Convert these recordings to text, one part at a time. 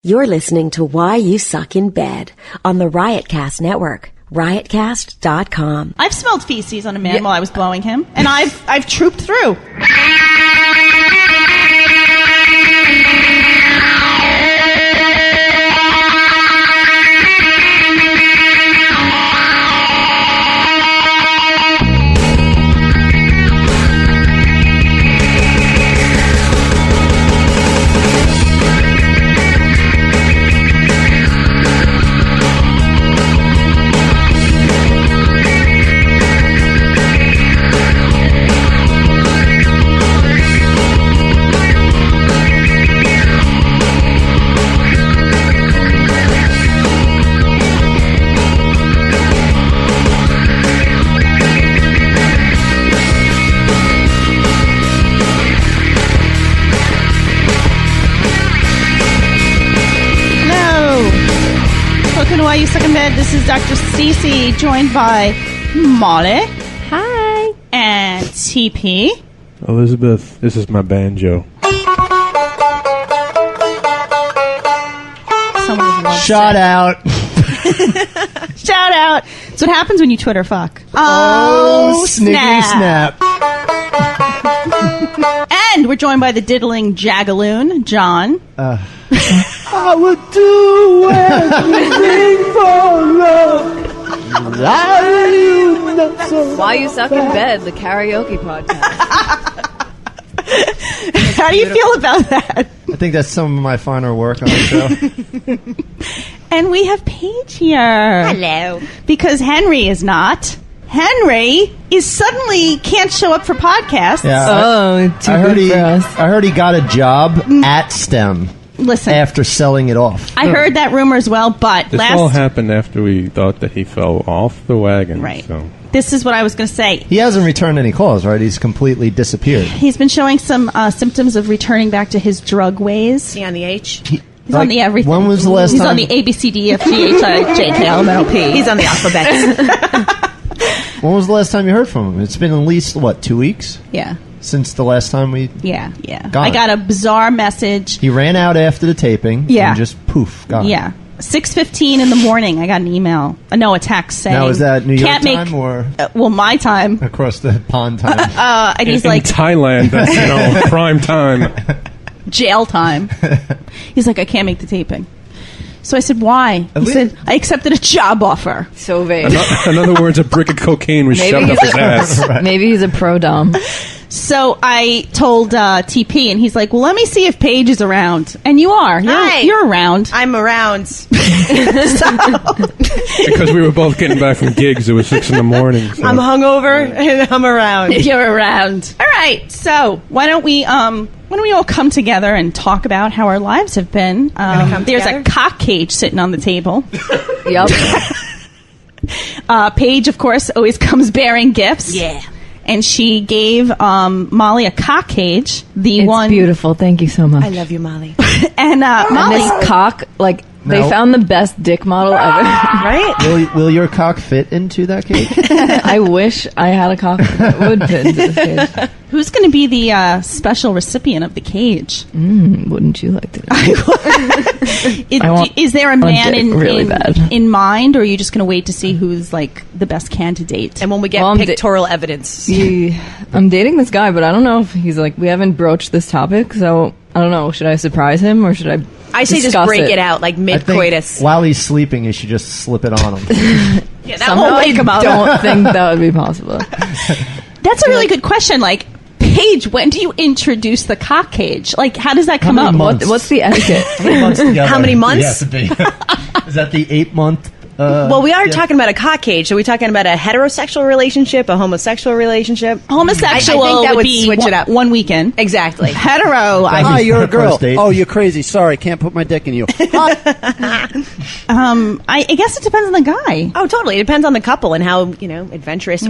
You're listening to Why You Suck in Bed on the Riotcast Network, riotcast.com. I've smelled feces on a man while I was blowing him, and I've trooped through. Why You Suck in Bed. This is Dr. Stacy, joined by Molly. Hi. And TP. Elizabeth, this is my banjo. Shout out. Shout out. That's what happens when you Twitter fuck. Oh, sniggity snap. And we're joined by the diddling jagaloon, John. I would do anything for love. Why You Suck in Bed, the karaoke podcast. How do you feel about that? I think that's some of my finer work on the show. And we have Paige here. Hello. Because Henry is not. Henry is suddenly can't show up for podcasts. Yeah, Too good for us. I heard he got a job at STEM. Listen, after selling it off. I heard that rumor as well, but This all happened after we thought that he fell off the wagon. Right. So. This is what I was going to say. He hasn't returned any calls, right? He's completely disappeared. He's been showing some symptoms of returning back to his drug ways. Is he on the H? He's on the everything. When was the last He's time? He's on the A, B, C, D, F, G, H, I, J, K, L, M, N, O, P. He's on the alphabet. When was the last time you heard from him? It's been at least, 2 weeks? Yeah. Since the last time we... Yeah. Got I got a bizarre message. He ran out after the taping. Yeah. And just poof, gone. Yeah. 6:15 in the morning, I got an email. No, a text saying... Now, is that New York can't time or... well, my time. Across the pond time? And he's in like... Thailand, that's, prime time. Jail time. He's like, I can't make the taping. So I said, why? He said, I accepted a job offer. So vague. In other words, a brick of cocaine was shoved up his ass. Right. Maybe he's a pro-dom. So I told TP, and he's like, well, let me see if Paige is around. And you are. Hi. You're around. I'm around. Because we were both getting back from gigs. It was 6 in the morning. So. I'm hungover and I'm around. You're around. All right. So why don't we all come together and talk about how our lives have been? There's a cock cage sitting on the table. Yup. Paige, of course, always comes bearing gifts. Yeah. And she gave Molly a cock cage. It's beautiful. Thank you so much. I love you, Molly. And And Molly, this cock, they No. found the best dick model ever. Right? Will your cock fit into that cage? I wish I had a cock that would fit into this cage. who's going to be the special recipient of the cage? Wouldn't you like to? Is there a man really bad. in mind, or are you just going to wait to see who's like the best candidate? And when we get pictorial evidence. I'm dating this guy, but I don't know if he's like, we haven't broached this topic, so I don't know. Should I surprise him or should I I say just break it out, like mid-coitus. While he's sleeping, you should just slip it on him. Yeah, that Somehow won't wake him I up. don't think that would be possible. That's a really good question. Like, Paige, when do you introduce the cock cage? Like, how does that come up? What's the etiquette? How many months together? How many months? Yes, is that the 8-month? Well, we are talking about a cock cage. Are we talking about a heterosexual relationship, a homosexual relationship? Homosexual I think that would be switch it up. one weekend. Exactly. Hetero, Hi, you're a girl. First date. Oh, you're crazy. Sorry, can't put my dick in you. I guess it depends on the guy. Oh, totally. It depends on the couple and how, adventurous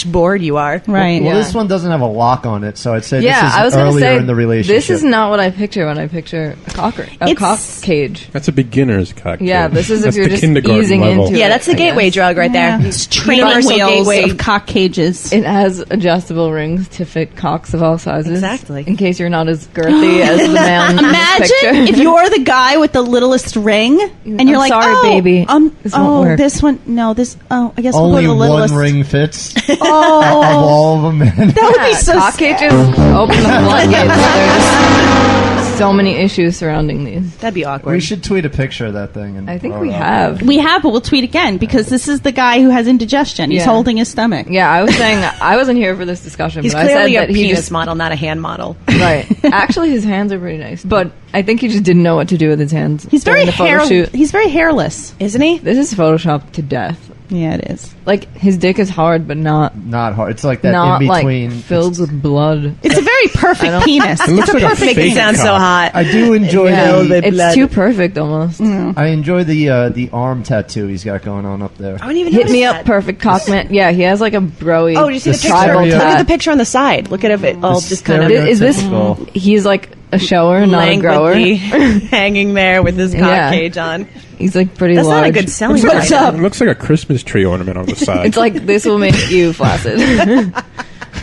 / bored you are. Right. Well, Yeah. this one doesn't have a lock on it, so I'd say Yeah, I this was is going to earlier say, in the relationship. this is not what I picture when I picture a cock cage. It's- Cage. That's a beginner's cock. Yeah, cage. this is That's if you're the just kindergarten easing level. level. into Yeah, it, that's the I gateway guess. drug right there. It's training Universal wheels gateway. of cock cages. It has adjustable rings to fit cocks of all sizes. Exactly. In case you're not as girthy as the man in this Imagine picture. if you're the guy with the littlest ring, and you're I'm like, sorry, oh, baby. This won't work." this one, no, this, oh, I guess we'll Only go to the one littlest. ring fits of Oh, all of them. that would be so cock sad. cages open the floodgates. There's so many issues surrounding these. That'd be awkward. We should tweet a picture of that thing. And I think throw we it up. have. We have, but we'll tweet again because this is the guy who has indigestion. He's Yeah. holding his stomach. Yeah, I was saying I wasn't here for this discussion, He's but I said clearly a that he penis just model, not a hand model. right. Actually, his hands are pretty nice, but I think he just didn't know what to do with his hands. He's very during the photo shoot. He's very hairless. Isn't he? This is photoshopped to death. Yeah, it is. Like his dick is hard, but not hard. It's like that not in between. like filled with blood. It's a very perfect penis. It looks It's a like a perfect. Make it fake sound so cock. hot. I do enjoy Yeah, the. it's too perfect almost. I enjoy the arm tattoo he's got going on up there. I wouldn't even Hit notice me that. up, perfect cockman. Yeah, he has like a broy. Oh, did you see the The picture? tribal Look at tat. the picture on the side. Look at it all The just kind of Is this? stereotypical- He's like a shower, not a grower. languidly hanging there with his cock Yeah. cage on. He's like pretty That's large. not a good selling What's point. up? It looks like a Christmas tree ornament on the side. It's like this will make you flaccid.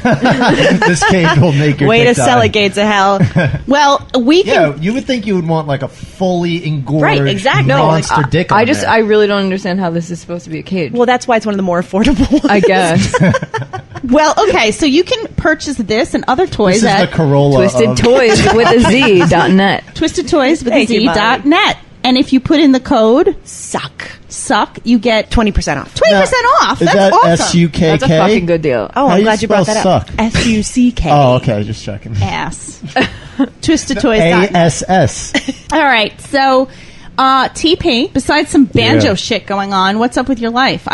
This cage will make your Way to dick sell die. it, Gates of Hell. Well, we can. Yeah, you would think you would want like a fully engorged Right, exactly. No, monster dick. I on just there. I really don't understand how this is supposed to be a cage. Well, that's why it's one of the more affordable ones. I guess Well, okay, so you can purchase this and other toys this is the at Corolla. Twisted of, Toys with a Z.net. twistedtoys.net. Thank you, Bonnie. And if you put in the code Suck. you get 20% off. 20% off. Is That's that awesome. SUKK? That's a fucking good deal. Oh, How I'm you glad you brought spell that suck? up. SUCK. Oh, okay, just checking. Ass. twistedtoys.net. ASS. All right, so TP, besides some banjo Yeah. shit going on, what's up with your life?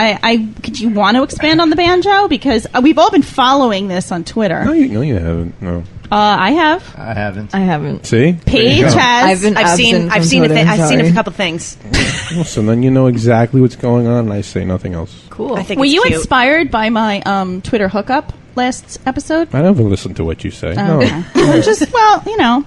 Could you want to expand on the banjo? Because we've all been following this on Twitter. no, you haven't. No. I have. I haven't. I haven't. See? Paige There you go. has. I've been I've seen absent from Twitter, I've seen a sorry. couple things. Well, so then you know exactly what's going on, and I say nothing else. Cool. I think Were it's you cute. inspired by my Twitter hookup last episode? I never listen to what you say. No. Okay. Just, well, you know.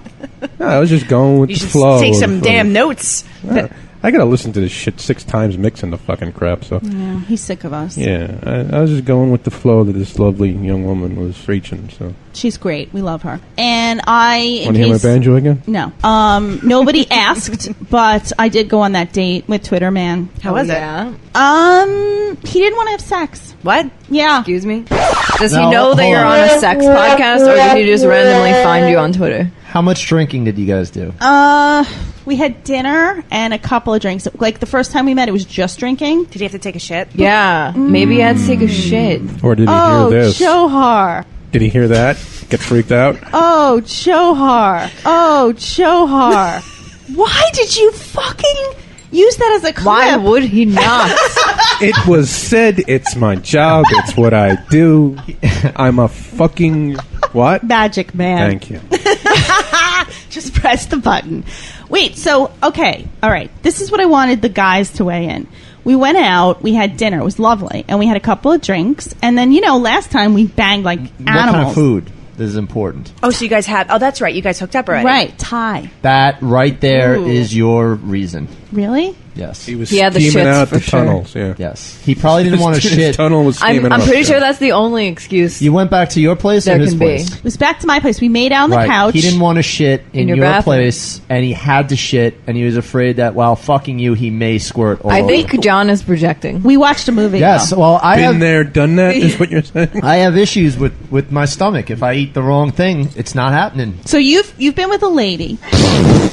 No, I was just going with You the should flow. take of- some of- damn notes. Yeah. I gotta listen to this shit 6 times mixing the fucking crap, so. Yeah, he's sick of us. Yeah, I was just going with the flow that this lovely young woman was reaching, so. She's great. We love her. And I... Want to hear my banjo again? No. Nobody asked, but I did go on that date with Twitter Man. How was it? Yeah. He didn't want to have sex. What? Yeah. Excuse me. Does No, he know that hold you're on. on a sex podcast, or did he just randomly find you on Twitter? How much drinking did you guys do? We had dinner and a couple of drinks. Like the first time we met, it was just drinking. Did you have to take a shit? Yeah. Maybe he had to take a shit. Or did he Oh, hear this? Johar. Did he hear that? Get freaked out? Oh, Johar. Oh, Johar. Why did you fucking use that as a clip? Why would he not? It was said, it's my job, it's what I do. I'm a fucking... What? Magic man. Thank you. Just press the button. Wait, so, okay. All right. This is what I wanted the guys to weigh in. We went out, we had dinner, it was lovely, and we had a couple of drinks, and then, last time we banged like animals. What kind of food? This is important. Oh, so you guys have... Oh, that's right. You guys hooked up already. Right, Thai. That right there Ooh. is your reason. Really? Yes. He was He had the steaming shits out for the sure. tunnels, yeah. Yes. He probably didn't want to His shit. tunnel was steaming I'm up, pretty sure yeah. that's the only excuse. You went back to your place There or his can be. place? It was back to my place. We made out on the Right. couch. He didn't want to shit in your your bathroom. place, and he had to shit, and he was afraid that while fucking you, he may squirt all I over. think John is projecting. We watched a movie. Yes. though. Well, I Been have there, done that, is what you're saying? I have issues with my stomach. If I eat the wrong thing, it's not happening. So you've been with a lady.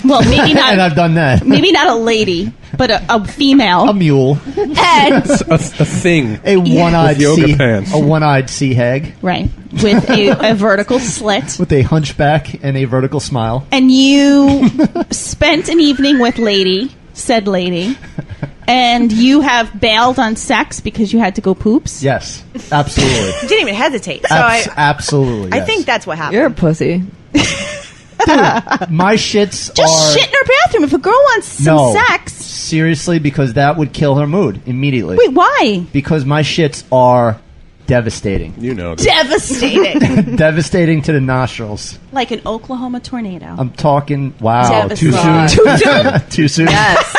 Well, maybe And not. I've done that. Maybe not a lady, but a female. A mule, And a thing. a one-eyed With yoga sea, pants. a one-eyed sea hag right, with a vertical slit. with a hunchback and a vertical smile. And you spent an evening with said lady, and you have bailed on sex because you had to go poops. Yes, absolutely. You didn't even hesitate. So Absolutely. I yes. think that's what happened. You're a pussy. my shits Just are shit in her bathroom. If a girl wants some no sex, seriously, because that would kill her mood immediately. wait, why? Because my shits are devastating, You know this. Devastating. devastating to the nostrils. Like an Oklahoma tornado. I'm talking. Wow, too soon. Devastating. Too soon. Yes.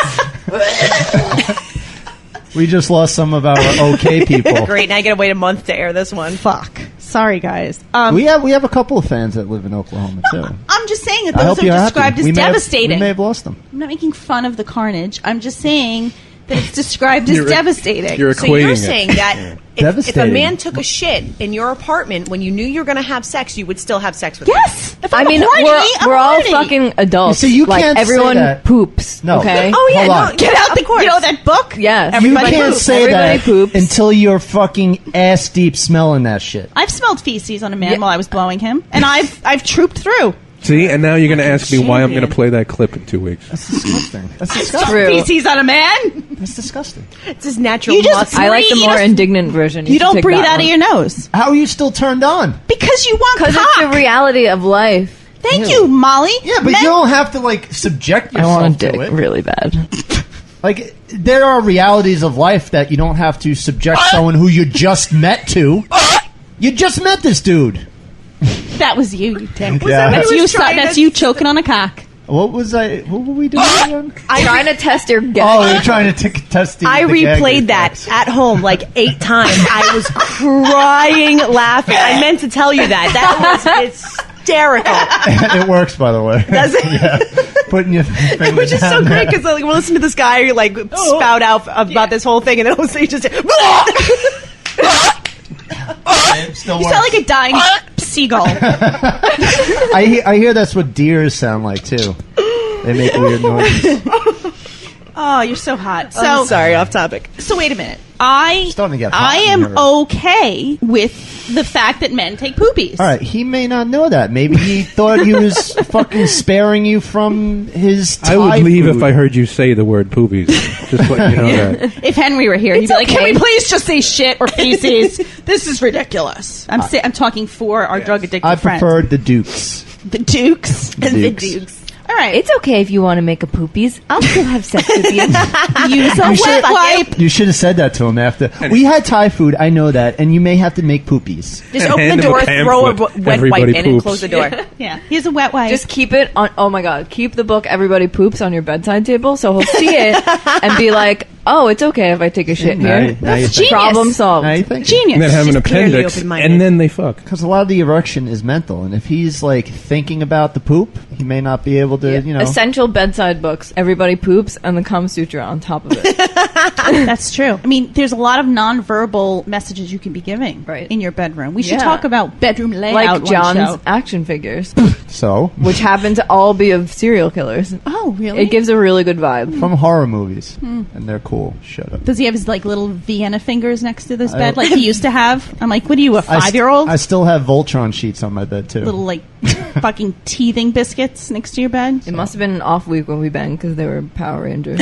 We just lost some of our okay people. Great, now I gotta wait a month to air this one. Fuck. Sorry, guys. We have a couple of fans that live in Oklahoma too. I'm just saying that I those hope you're are described happy. as devastating. We may have lost them. I'm not making fun of the carnage. I'm just saying that it's described as devastating. You're So equating you're it. saying that if a Devastating. man took a shit in your apartment when you knew you were going to have sex, you would still have sex with him? Yes. If I I'm mean, horny, I'm we're all horny. fucking adults. You see, you like, can't say everyone that. poops. No. Okay. Oh, yeah, Hold no. on. Get out the, Of course. you know that book? Yes. Everybody you can't poops. say Everybody that poops. until you're fucking ass deep smelling that shit. I've smelled feces on a man Yeah. while I was blowing him, and I've trooped through. See, and now you're going to ask me why I'm going to Champion. play that clip in 2 weeks. That's disgusting. That's disgusting. True. Feces on a man? That's disgusting. It's his natural You just- muscle. I like the You more just- indignant version. You should don't take breathe that out one. of your nose How are you still turned on? because you want Because cock. it's the reality of life. Thank you, Molly. Yeah, but Men- you don't have to like subject I yourself want a to dick it. really bad. Like there are realities of life that you don't have to subject someone who you just met to. You just met this dude. That was you dick. Yeah. That's he you. was trying That's to- you choking on a cock. What was I? What were we doing again? I'm trying to test your gag. Oh, you're trying to test the. I the gag replayed that reflex. at home like 8 times. I was crying laughing. I meant to tell you that. That was hysterical. It works, by the way. Does it? Yeah. Putting your finger Which is so down great there. because like, we'll listen to this guy like spout out about this whole thing, and then all of a sudden he just It still You works. sound like a dying seagull. I hear that's what deers sound like too. They make weird noises. Oh, you're so hot. So I'm sorry, off topic. So wait a minute. Starting to get hot I in am here. okay with the fact that men take poopies. All right, he may not know that. Maybe he thought he was fucking sparing you from his. I would Thai leave food. if I heard you say the word poopies. Just let you know that. If Henry were here, he'd be like, okay. "Can we please just say shit or feces? This is ridiculous." I'm talking for our drug addicted I friends. preferred the Dukes. The Dukes. The Dukes. Dukes. All right. It's okay if you want to make a poopies. I'll still have sex with you. Use a wet wipe. You should have said that to him after. We had Thai food, I know that, and you may have to make poopies. Just And open hand the him a door, throw a pamphlet. wet Everybody wipe in, and poops. close the door. Yeah. Here's a wet wipe. Just keep it on. Oh my god, keep the book "Everybody Poops" on your bedside table, so he'll see it and be like, "Oh, it's okay if I take a shit Now here." you- now you think- genius. Problem solved. Now you think? Genius. And then have an Just clearly appendix, open-minded. and then they fuck. Because a lot of the erection is mental, and if he's like thinking about the poop, he may not be able to, you know. Essential bedside books. Everybody Poops and the Kama Sutra on top of it. That's true. I mean, there's a lot of nonverbal messages you can be giving Right. in your bedroom. We should Yeah. talk about bedroom layout Like one John's show. action figures, So which happen to all be of serial killers. Oh, really? It gives a really good vibe. from horror movies, and they're cool. Shut up. Does he have his like little Vienna fingers next to his I bed don't- like he used to have? I'm like, what are you, a I st- 5-year-old? I still have Voltron sheets on my bed too. Little like fucking teething biscuits next to your bed. It must have been an off week when we banged because they were Power Rangers.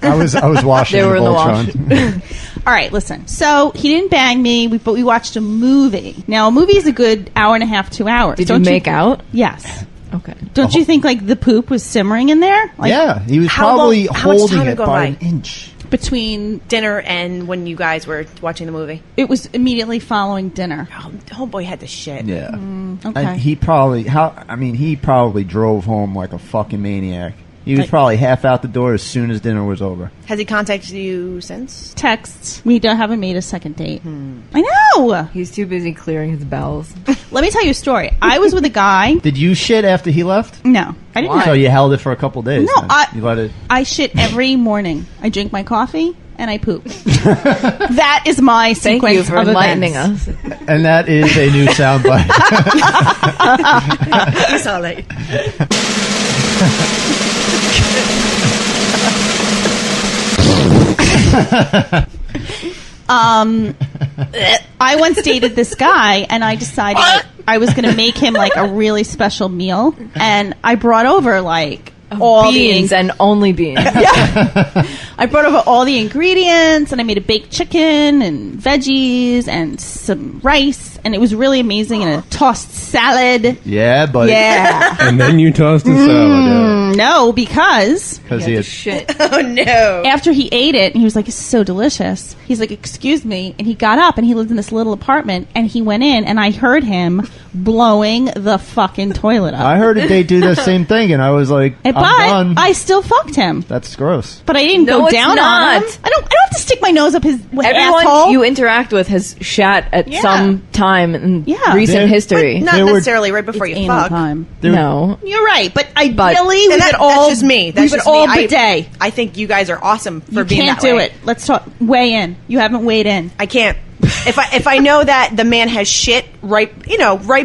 I was washing They were in the Voltron. All right, listen. So he didn't bang me, but we watched a movie. Now a movie is a good hour and a half, 2 hours. Did Don't you make out? Yes. Okay. Don't you think like the poop was simmering in there? Like, Yeah, he was How probably long- how much holding time had it gone by by? an inch. Between Dinner and when you guys were watching the movie. it was immediately following dinner. Oh, homeboy had the shit. Yeah, Okay. and he probably he probably drove home like a fucking maniac. He was Like- probably half out the door as soon as dinner was over. Has he contacted you since? Texts. We haven't made a second date. I know. He's too busy clearing his bowels. Let me tell you a story. I was with a guy. Did you shit after he left? No, I didn't. Why? So you held it for a couple days. No, then. You let it. I shit every morning. I drink my coffee and I poop. That is my Thank sequence you for of enlightening events. us. And that is a new soundbite. You saw that. I once dated this guy, and I decided I was going to make him like a really special meal, and I brought over like all Beans and only beans. I brought over all the ingredients, and I made a baked chicken and veggies and some rice, and it was really amazing. And a tossed salad. Yeah, but Yeah. And then you tossed the salad. No, because because he had Shit. Oh no. after he ate it, and he was like, "It's so delicious." He's like, "Excuse me," and he got up, and he lived in this little apartment, and he went in, and I heard him blowing the fucking toilet up. I heard that they do the same thing, and I was like, It done. I still fucked him. That's gross. But I didn't No, go it's down on not. him. I don't have to stick my nose up his Everyone asshole. you interact with has shat at Yeah. some time in Yeah. recent There- history. Not They were- necessarily right before It's you anal fuck. time. No. You're right, but ideally But- we And would that's all just me. That's we would just all me. bidet. I think you guys are awesome for You being can't that do way. it. Let's talk. Weigh in. You haven't weighed in. I can't. If I know that the man has shit right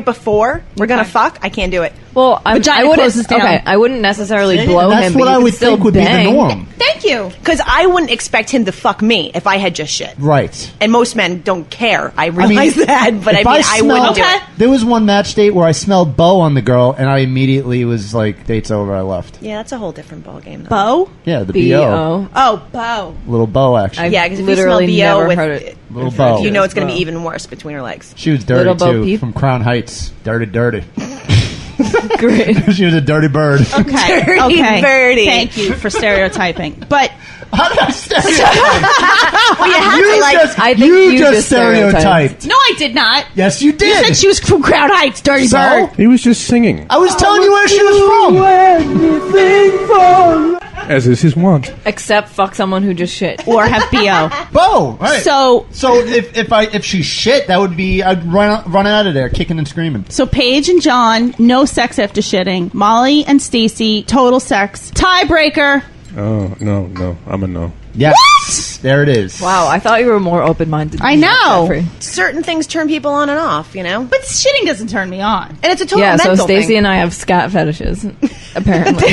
before we're gonna Okay. fuck, I can't do it. Well, I Vagina wouldn't. closes down. Okay, I wouldn't necessarily blow That's him. what but I you would could still think would be the bang. norm. Thank you. Because I wouldn't expect him to fuck me if I had just shit. Right. And most men don't care. I realize that, but I if mean, I smell- wouldn't do it. There was one match date where I smelled Bo on the girl, and I immediately was like, "Date's over." I left. Yeah, that's a whole different ballgame. though. Bo? Yeah, the B BO, O. Oh, Bo. little Bo action. I've Yeah, because if you smell literally BO never with heard it. Little Bo. you know it's going to be even worse between her legs. She was dirty Little Bo too, Peep? from Crown Heights. Dirty. Great. She was a dirty bird. Okay. Dirty okay. birdie. Thank you for stereotyping. But How did I stereotype? Well, you have You to like. just, I think you you just just stereotyped. no, I did not. Yes, you did. You said she was from Crowd Heights, dirty Sir. bird. He was just singing, I was telling you where she was from. as is his wont. Except fuck someone who just shit. Or have BO. Bo. Right. So if she shit, that would be I'd run out of there kicking and screaming. Paige and John, no sex after shitting. Molly and Stacy, total sex. Tiebreaker. Oh, no, I'm a no. Yes, there it is. Wow, I thought you were more open-minded. I know. Jeffrey. Certain things turn people on and off, you know? But shitting doesn't turn me on. And it's a total Yeah, so mental Stacy thing. and I have scat fetishes, apparently.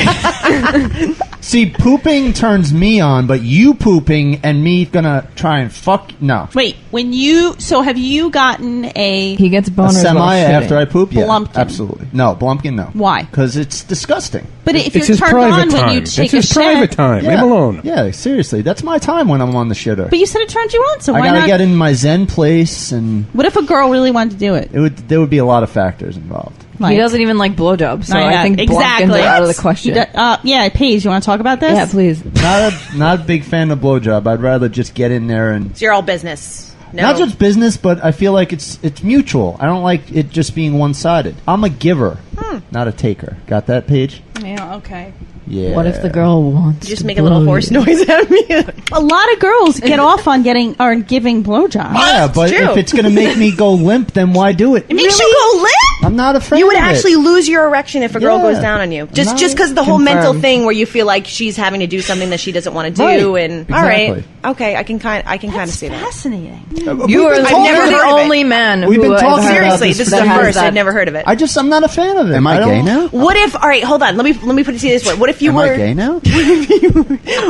See, pooping turns me on, but you pooping and me gonna try and fuck no. Wait, have you gotten a... He gets A boners semi while shitting. after I poop? Yeah, Blumpkin. absolutely. No, Blumpkin, no. Why? Because it's disgusting. But if It's you're his turned private on time. when you It's take a his shit... private time. Leave him alone. Yeah, seriously. That's my time when I'm on the shitter. But you said it turned you on, so I why gotta not? get in my Zen place, and What if a girl really wanted to do it? there would be a lot of factors involved. He doesn't even like blowjobs, so I think exactly. Blumpkins are out of the question. Yeah, Paige, you want to talk about this? Yeah, please. Not a big fan of blowjob. I'd rather just get in there and It's your all business. No. not just business, but I feel like it's mutual. I don't like it just being one sided. I'm a giver, not a taker. Got that, Paige? Yeah, okay. Yeah. What if the girl wants Just to make a little blow horse you? noise at me. A lot of girls get off on getting or giving blowjobs. Yeah, but true. if it's gonna make me go limp, then why do it? It makes you go limp. I'm not afraid. You would of it. actually lose your erection if a girl Yeah. goes down on you. Just Not because the whole mental confirmed. thing where you feel like she's having to do something that she doesn't want to do, Right. and all right, Exactly. okay, I can kind of That's see that. fascinating. You are I've never you're the heard of it. only man We've who been I've talking heard about Seriously, this this is for the that has first. that. I've never heard of it. I'm not a fan of it. Am I don't- gay now? What if? All right, hold on. Let me put it to you this way. What if you Am were? I gay now?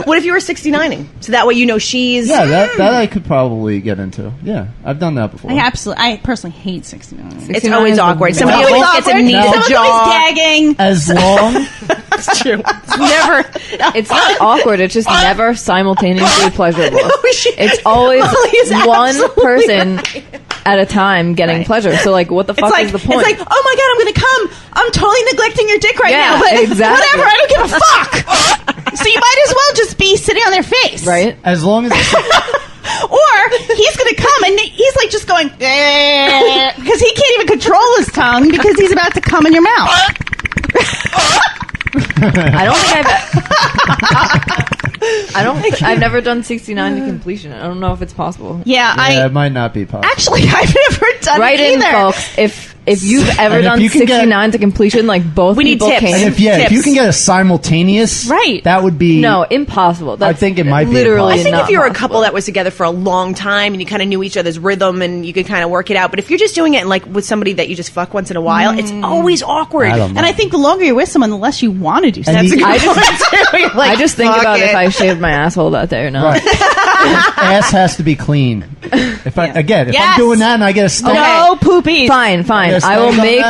What if you were 69ing? So that way you know she's. Yeah, that I could probably get into. Yeah, I've done that before. I personally hate 69. It's 69 always is the awkward. best. Somebody It's always always gets a awkward. knee to the Someone's always jaw. gagging. As long It's true. It's never. It's not awkward. It's just never simultaneously pleasurable. It's always Molly is one absolutely person right. at a time getting pleasure. So, like, what the fuck is the point? It's like, oh my god, I'm gonna come. I'm totally neglecting your dick right Yeah, now, but exactly. whatever. I don't give a fuck. So you might as well just be sitting on their face. right? as long as Or he's going to come and he's like just going, because he can't even control his tongue because he's about to come in your mouth. I don't think I've never done 69 to completion. I don't know if it's possible. yeah, it might not be possible. Actually, I've never done Right it in, either. folks. If you've ever And if done you can get- 69 to completion, like both We need people tips. came. And if you Tips. can get a simultaneous, Right. that would be No, impossible. That's think it might be literally I think not if you were a possible. couple that was together for a long time and you kind of knew each other's rhythm and you could kind of work it out, but if you're just doing it like with somebody that you just fuck once in a while, it's always awkward. I don't know. And I think the longer you're with someone, the less you want to do And sex. That's a good I just- point too. You're like, I just think fuck about it. if I shaved my asshole that day or not. right. Ass has to be clean. If I'm Yes. doing that and I get a stain, No poopies. Fine. I will make.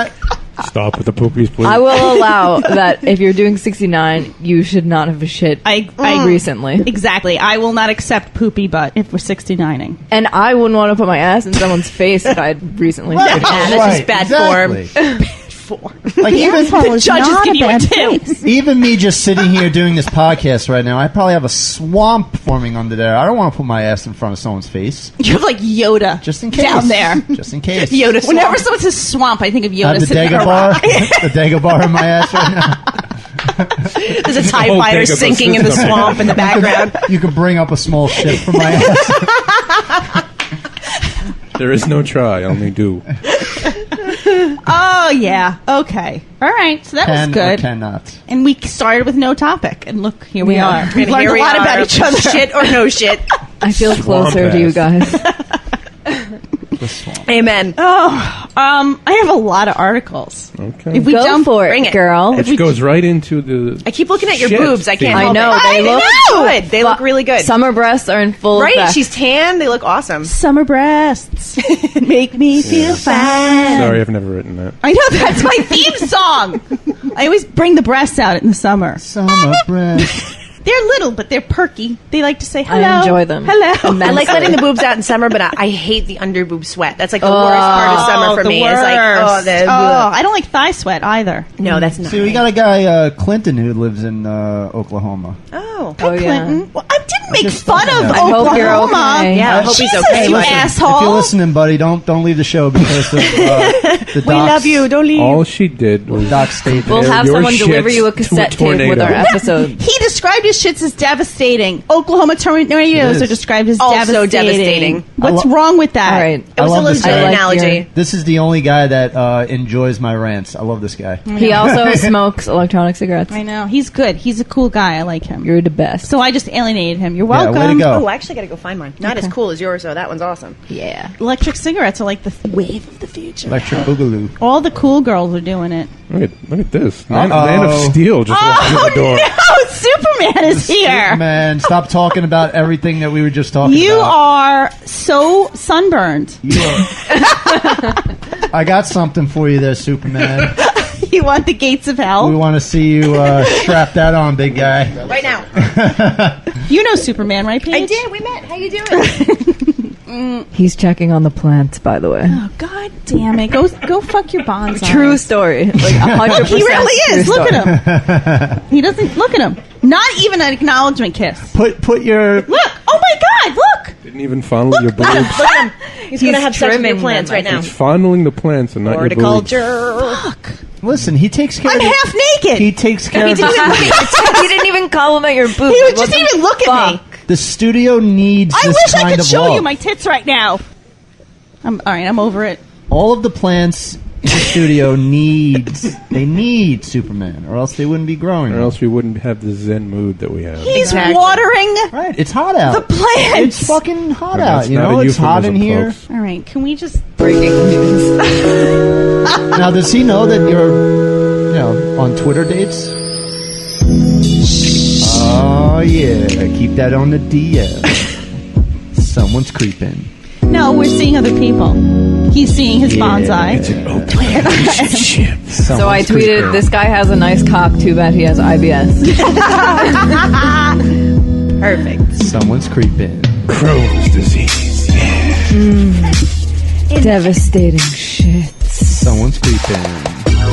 Stop with the poopies, please. I will allow that if you're doing 69, you should not have a shit I recently. Exactly. I will not accept poopy butt if we're 69ing. And I wouldn't want to put my ass in someone's face if I'd recently Right. shit. that's just bad exactly. Like The judges give you a 2. even me just sitting here doing this podcast right now, I probably have a swamp forming under there. I don't want to put my ass in front of someone's face, You have like Yoda just in case. down there. just in case. Yoda swamp. Whenever someone says swamp, I think of I Yoda have the sitting Dagger on a bar, rock. the Dagger bar in my ass right now. There's a TIE whole fighter thing of a sinking in the system. swamp in the background. You could bring up a small ship for my ass. There is no try, only do. Oh, yeah. Okay. All right. So that was Can or good. cannot. And we started with no topic. And look, here we are. We've And learned here a we lot are. about each other. Shit or no shit. I feel closer to you guys. The swamp. Amen. I have a lot of articles. Okay. If we Go jump for bring it, it. girl. Which goes right into the. I keep looking at your shit boobs. I can't theme. I help know, it. they look good. They look really good. Summer breasts are in full Right? effect. She's tan. They look awesome. Summer breasts make me feel fine. Sorry, I've never written that. I know, that's my theme song. I always bring the breasts out in the summer. Summer breath. They're little, but they're perky. They like to say hello. I enjoy them. Hello. I like letting the boobs out in summer, but I hate the under boob sweat. That's like the worst part of summer for the me. worst. It's like, I don't like thigh sweat either. no, that's not. See, we got a guy, Clinton, who lives in Oklahoma. Oh. Oh, yeah. Clinton. Well, I didn't make just fun thought of that. I hope Oklahoma. you're okay. Yeah, I hope he's Jesus, okay. you Listen, asshole. If you're listening, buddy, don't leave the show because of the We docs. love you. Don't leave. All she did was. Doc statement. We'll have your someone deliver shits you a to a cassette tape with tornado. our episode. He described his shits as devastating. Oklahoma tornadoes It is. are described as Also devastating. devastating. What's wrong with that? All right. It was a love this legit guy. I like analogy. your- This is the only guy that enjoys my rants. I love this guy. He also smokes electronic cigarettes. I know. He's good. He's a cool guy. I like him. You're the best. So I just alienated him. You're Yeah, welcome. way to go. Oh, I actually got to go find mine. Not as cool as yours, though. That one's awesome. Yeah. Electric cigarettes are like the wave of the future. Electric Boogaloo. All the cool girls are doing it. Look at this. Man Uh-oh. of Steel just walked in the door. no! Superman is here. Man, stop talking about everything that we were just talking You about. are so sunburned. You are. I got something for you there, Superman. You want the gates of hell? We want to see you strap that on, big guy. Right now. You know Superman, right, Paige? I did. We met. How you doing? He's checking on the plants, by the way. Oh, God damn it. Go fuck your bonsai. True story. Like 100%. He really is. true Look story. at him. He doesn't. Look at him. Not even an acknowledgement kiss. Put your. Look. Oh, my God. Look. Didn't even fondle your boobs. Look at him. He's going to have sex with your trimming plants them, right I now. He's fondling the plants and not your boobs. Horticulture. Listen, he takes care I'm of the- half naked. He takes care He of didn't the, even look at He didn't even compliment your boobs. He would What just the even look at me. fuck? the studio needs I this wish kind I could of show love. you my tits right now. All right, I'm over it. All of the plants in the studio need Superman, or else they wouldn't be growing. Or else we wouldn't have the zen mood that we have. He's Exactly. watering Right, it's hot out. the plants. It's fucking hot But out. that's You not know, a it's hot in euphemism, here. folks. All right, can we just... Breaking news. Now, does he know that you're, on Twitter dates? Oh yeah, keep that on the DL. Someone's creeping. No, we're seeing other people. He's seeing his bonsai. It's an open relationship. So I tweeted, this guy has a nice cock, too bad he has IBS. Perfect. Someone's creeping. Crohn's disease. Yeah. Devastating shit. Someone's creeping.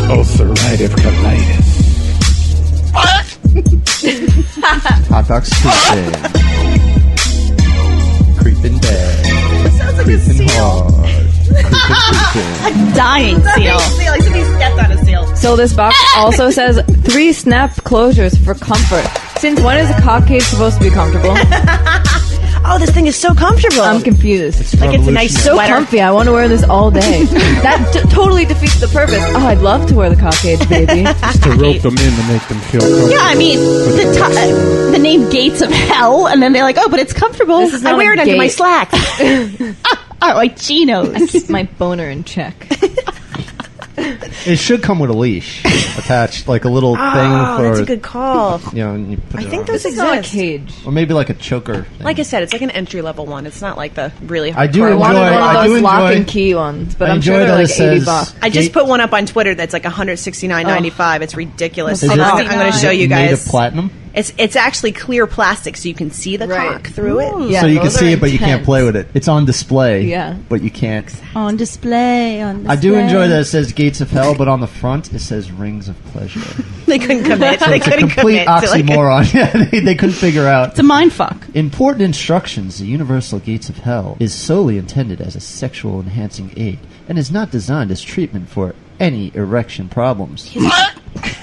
Ulcerative colitis. Hot dog's creeping. Creeping bad. Sounds like a Creeping seal. hard. Creeping. Dying seal. Like somebody stepped on a seal. So this box also says 3 snap closures for comfort. Since when is a cock cage supposed to be comfortable? Oh, this thing is so comfortable. I'm confused. like it's a nice So sweater. comfy. I want to wear this all day. That totally defeats the purpose. Oh, I'd love to wear the cock cage, baby. Just to rope them in to make them feel comfortable. Yeah, I mean, the name Gates of Hell, and then they're like, oh, but it's comfortable. This is I not wear a it under my gate. slacks. Oh, like chinos. Keep my boner in check. It should come with a leash attached, like a little thing Oh, for that's a good call. and you put I it think on. those This is not a exist. cage. or maybe like a choker. Thing. Like I said, it's like an entry level one. It's not like the really hardcore I do I one. wanted enjoy- one I of do those lock enjoy- and key ones, but I I'm sure enjoy they're that like it says- $80. I just put one up on Twitter that's like $169.95. It's ridiculous. Is I'm it- going to show you Made guys. of platinum, It's actually clear plastic, so you can see the Right. cock through it. Yeah, so you can those see are it, but you can't intense. play with it. It's on display, Yeah. but you can't. On display. I do enjoy that it says Gates of Hell, but on the front it says Rings of Pleasure. They couldn't commit. So They it's a couldn't complete commit. to like oxymoron. Yeah, they couldn't figure out. It's a mind fuck. Important instructions. The Universal Gates of Hell is solely intended as a sexual enhancing aid and is not designed as treatment for any erection problems.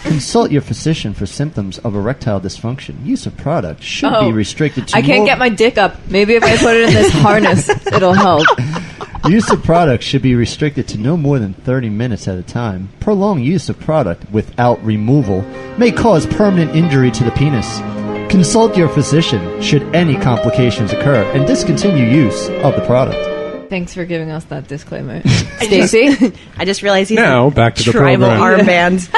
Consult your physician for symptoms of erectile dysfunction. Use of product should be restricted to I can't get my dick up. Maybe if I put it in this harness, it'll help. Use of product should be restricted to no more than 30 minutes at a time. Prolonged use of product without removal may cause permanent injury to the penis. Consult your physician should any complications occur and discontinue use of the product. Thanks for giving us that disclaimer. Stacy? I just realized he's Now, back to the tribal program. armbands.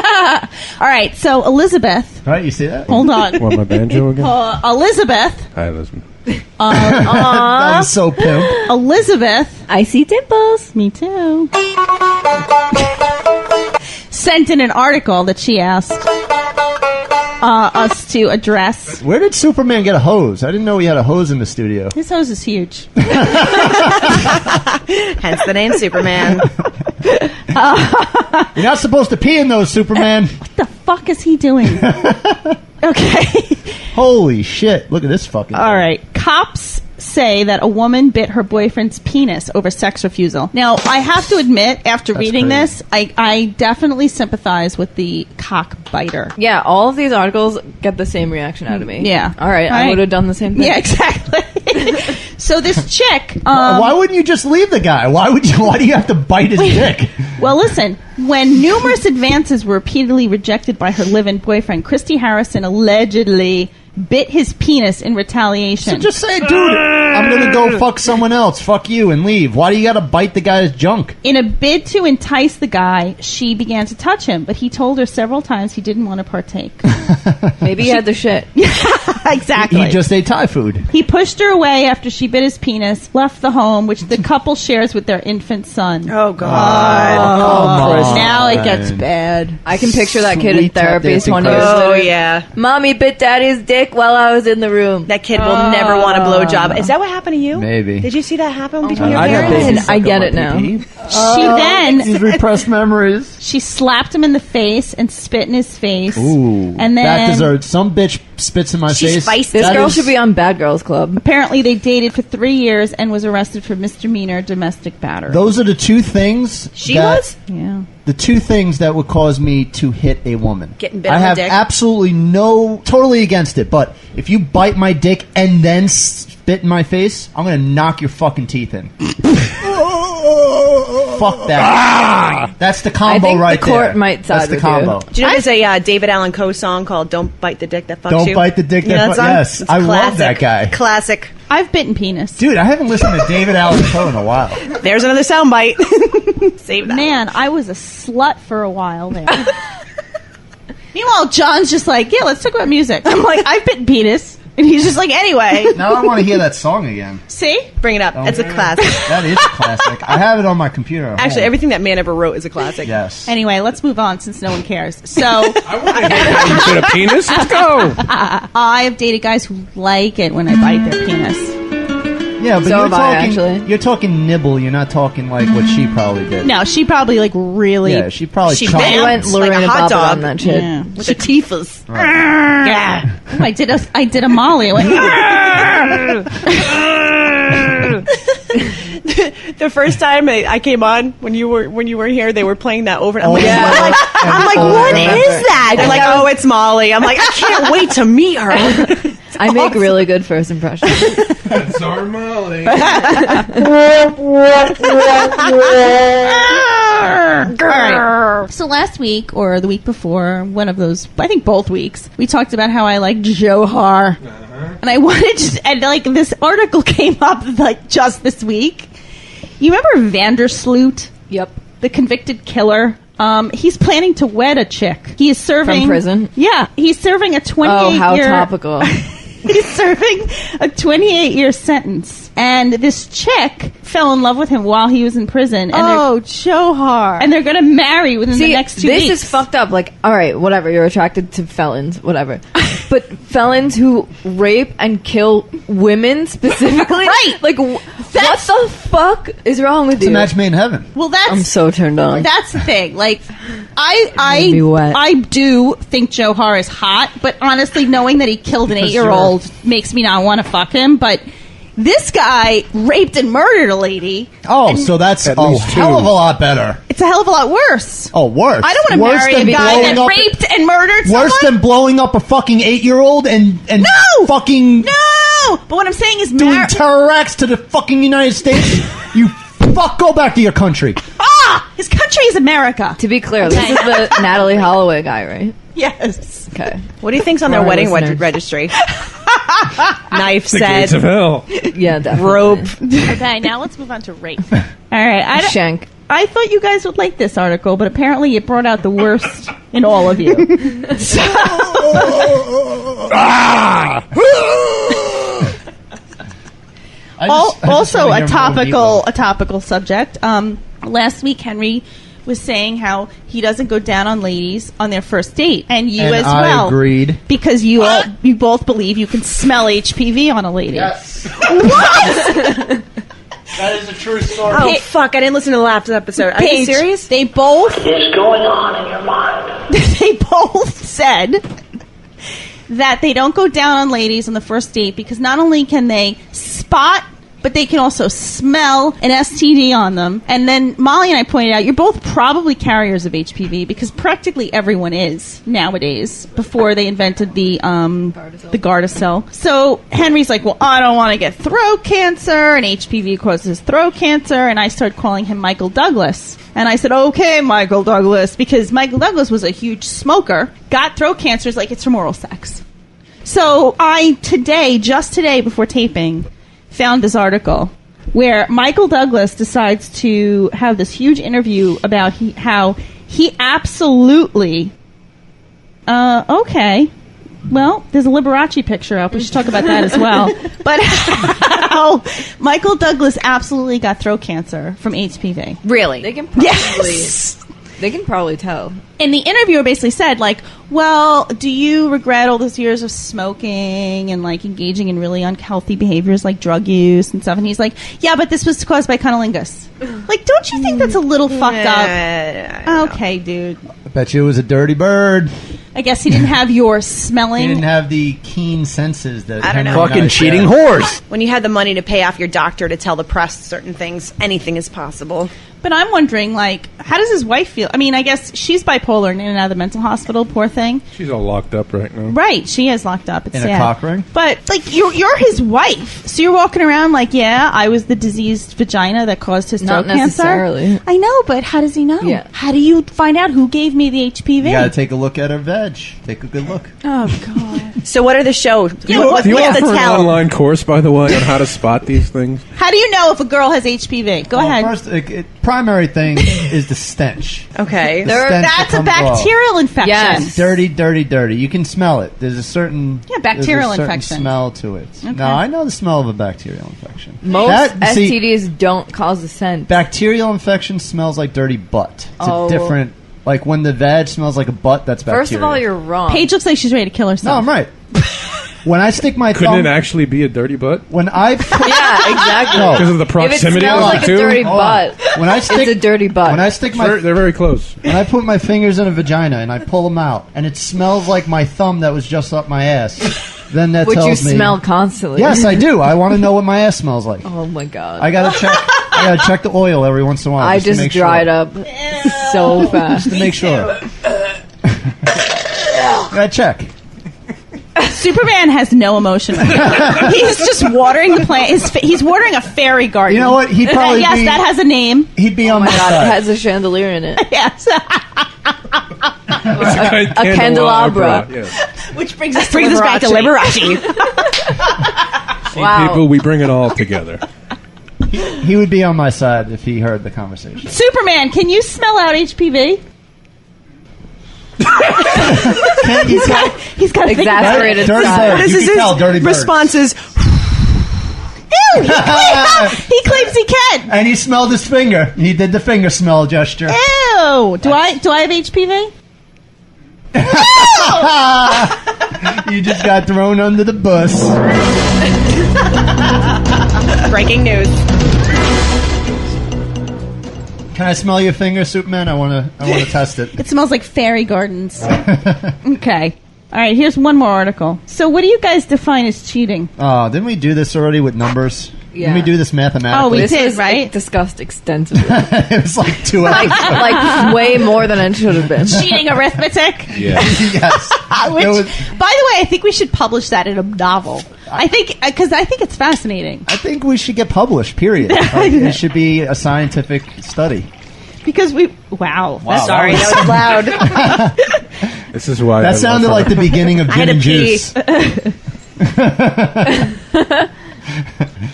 All right, so Elizabeth. Right, you see that? Hold on. Want my banjo again? Elizabeth. Hi, Elizabeth. That was so pimp. Elizabeth. I see dimples. Me too. Sent in an article that she asked us to address. Where did Superman get a hose? I didn't know he had a hose in the studio. His hose is huge. Hence the name Superman. You're not supposed to pee in those, Superman. What the fuck is he doing? Okay. Holy shit. Look at this fucking All right. Cops say that a woman bit her boyfriend's penis over sex refusal. Now, I have to admit, after reading crazy. this, I definitely sympathize with the cock biter. Yeah, all of these articles get the same reaction out of me. Yeah. All right, I would have done the same thing. Yeah, exactly. So this chick... why wouldn't you just leave the guy? Why do you have to bite his dick? Well, listen, when numerous advances were repeatedly rejected by her live-in boyfriend, Christy Harrison allegedly bit his penis in retaliation. So just say, dude, I'm going to go fuck someone else. Fuck you and leave. Why do you got to bite the guy's junk? In a bid to entice the guy, she began to touch him, but he told her several times he didn't want to partake. Maybe he had the shit. Exactly. He just ate Thai food. He pushed her away after she bit his penis, left the home, which the couple shares with their infant son. Oh, God. Now it gets bad. I can picture that kid in Sweet tap therapy dancing 20 Christ. years Oh, later. yeah. Mommy bit daddy's dick while I was in the room. That kid will never want a blowjob. Is that what happened to you? Maybe. Did you see that happen between your I got parents? babies I suck get on it my now. pee-pee. She then These repressed memories. she slapped him in the face and spit in his face. Ooh. And then that deserves some bitch spits in my She's face. feisty. This That girl is- should be on Bad Girls Club. apparently they dated for 3 years and was arrested for misdemeanor domestic battery. Those are the two things. She that- was? Yeah. The two things that would cause me to hit a woman. Getting bit I on the have dick? absolutely totally against it. But if you bite my dick and then spit in my face, I'm gonna knock your fucking teeth in. Fuck that. That's the combo I think the right court there. might side That's the with you. combo. Do you know there's a David Allan Coe song called "Don't Bite the Dick That Fucks Don't You"? bite the dick You know that that song? yes, It's I love classic. that guy. Classic. I've bitten penis. Dude, I haven't listened to David Allan Coe in a while. There's another soundbite. Save that. Man, I was a slut for a while there. Meanwhile, John's just like, yeah, let's talk about music. I'm like, I've bitten penis. And he's just like, anyway. Now I want to hear that song again. See? Bring it up. It's a classic. That is a classic. I have it on my computer. at Actually, home. everything that man ever wrote is a classic. Yes. Anyway, let's move on since no one cares. So, I want to hear how you bit a penis. Let's go. I have dated guys who like it when I bite their penis. Yeah, but So you're have I, talking. actually. You're talking nibble. You're not talking like what she probably did. No, she probably like really. Yeah, she probably. She chomped. bit. I went Like Lorena a hot Bobbitt dog. on that shit. Yeah. With the teethers. Yeah. Ooh, I did a Molly. I went, The first time I came on when you were here, they were playing that over. I'm like, Yeah. I'm like, what is that? They're like, oh, it's Molly. I'm like, I can't wait to meet her. I make really good first impressions. That's our Molly. All right. So last week or the week before, one of those, I think both weeks, we talked about how I like Johar. And I wanted to, and like this article came up like just this week. You remember Vandersloot, Yep. the convicted killer? He's planning to wed a chick. He is serving From prison? Yeah, he's serving a 28 Oh, how year topical. He's serving a 28-year sentence. And this chick fell in love with him while he was in prison. And Johar. And they're going to marry within the next 2 weeks. This is fucked up. Like, all right, whatever. You're attracted to felons, whatever. But felons who rape and kill women specifically? Right. Like, what the fuck is wrong with It's a you? match made in heaven. Well, that's... I'm so turned on. That's the thing. Like, Made me wet. I do think Johar is hot, but honestly, knowing that he killed an Because 8-year-old makes me not want to fuck him. But This guy raped and murdered a lady. Oh, so that's At a least two. hell of a lot better. It's a hell of a lot worse. Oh, worse. I don't want to Worse marry a than guy blowing that up- raped and murdered someone. Worse than blowing up a fucking 8-year-old and No! fucking No! But what I'm saying is doing terror acts to the fucking United States. You go back to your country. His country is America. To be clear, this is the Natalie Holloway guy, right? Yes. Okay. What do you think's on For their our wedding listeners. registry? Knife The gates of set, hell. Yeah, definitely. rope. Okay, now let's move on to rape. All right. Shank. I thought you guys would like this article, but apparently it brought out the worst in all of you. Also, a topical subject. Last week, Henry was saying how he doesn't go down on ladies on their first date, and you And as I well. agreed. Because you both believe you can smell HPV on a lady. Yes. What? That is a true story. Oh fuck! I didn't listen to the last episode. Are you Paige, serious? They both. What's going on in your mind? They both said that they don't go down on ladies on the first date because not only can they spot, but they can also smell an STD on them. And then Molly and I pointed out, you're both probably carriers of HPV because practically everyone is nowadays before they invented the Gardasil. So Henry's like, well, I don't want to get throat cancer, and HPV causes throat cancer. And I started calling him Michael Douglas. And I said, okay, Michael Douglas, because Michael Douglas was a huge smoker, got throat cancer, is like, it's from oral sex. So I just today before taping, found this article where Michael Douglas decides to have this huge interview about how he absolutely okay, well, there's a Liberace picture up. We should talk about that as well. But how Michael Douglas absolutely got throat cancer from HPV. Really? They can probably, Yes. they can probably tell. And the interviewer basically said, like, well, do you regret all those years of smoking and, like, engaging in really unhealthy behaviors like drug use and stuff? And he's like, yeah, but this was caused by cunnilingus. Like, don't you think that's a little fucked up? Okay, dude. I bet you it was a dirty bird. I guess he didn't have your smelling. He didn't have the keen senses that I don't know. Henry Fucking and I cheating share. whore. When you had the money to pay off your doctor to tell the press certain things, anything is possible. But I'm wondering, like, how does his wife feel? I mean, I guess she's bipolar and in and out of the mental hospital, poor thing. She's all locked up right now. Right, she is locked up. It's In sad. a cock ring? But, like, you're his wife. So you're walking around like, yeah, I was the diseased vagina that caused his Not throat cancer. necessarily. I know, but how does he know? Yeah. How do you find out who gave me the HPV? You gotta take a look at her veg. Take a good look. Oh, God. So what are the shows? Yeah, What's Do you the offer an tell? online course, by the way, on how to spot these things? How do you know if a girl has HPV? Go ahead. First, primary thing is the stench. Okay. The stench that That's a comes off. bacterial infection. Yes. Dirty, dirty, dirty. You can smell it. There's a certain bacterial there's a certain infection. smell to it. Okay. No, I know the smell of a bacterial infection. Most See, STDs don't cause a scent. bacterial infection smells like dirty butt. It's Oh. a different. Like when the vag smells like a butt, that's bacteria. First of all, you're wrong. Paige looks like she's ready to kill No, herself. I'm right. When I stick my Couldn't thumb, it actually be a dirty butt? when I put, Yeah, exactly. No. Because of the If it proximity of smells the like two? a dirty Hold on. butt, when I stick it's a dirty butt. when I stick my They're very close. when I put my fingers in a vagina and I pull them out and it smells like my thumb that was just up my ass, then that Which you tells me smell constantly. Yes, I do. I want to know what my ass smells like. Oh my god. I gotta check. I gotta check the oil every once in a while. I to just make dried sure. up so fast. Just to make sure. Gotta check. Superman has no emotion. He's just watering the plant. He's watering a fairy garden. You know what? He'd probably yes, be- that has a name. He'd be on my God, it side. has a chandelier in it. Yes. A candelabra. Yes. Which brings us back to Liberace. See, Wow. people, we bring it all together. He would be on my side if he heard the conversation. Superman, can you smell out HPV? He's got a Exasperated Dirty side. bird. This You is can tell, his dirty bird. responses. Ew, he claims he can. And he smelled his finger. He did the finger smell gesture. Ew. Do I have HPV? You just got thrown under the bus. Breaking news. Can I smell your finger, Superman? I wanna test it. It smells like fairy gardens. Okay. All right, here's one more article. So what do you guys define as cheating? Didn't we do this already with numbers? Yeah. Didn't we do this mathematically? Oh, we This did, was right? discussed extensively. It was like 2 hours. like way more than it should have been. Cheating arithmetic? Yeah. Yes. Which, It was- by the way, I think we should publish that in a novel. I think it's fascinating. I think we should get published, period. It should be a scientific study. Because wow. Sorry, that was loud. This is why That I sounded love like the beginning of I had Gin and to pee. Juice.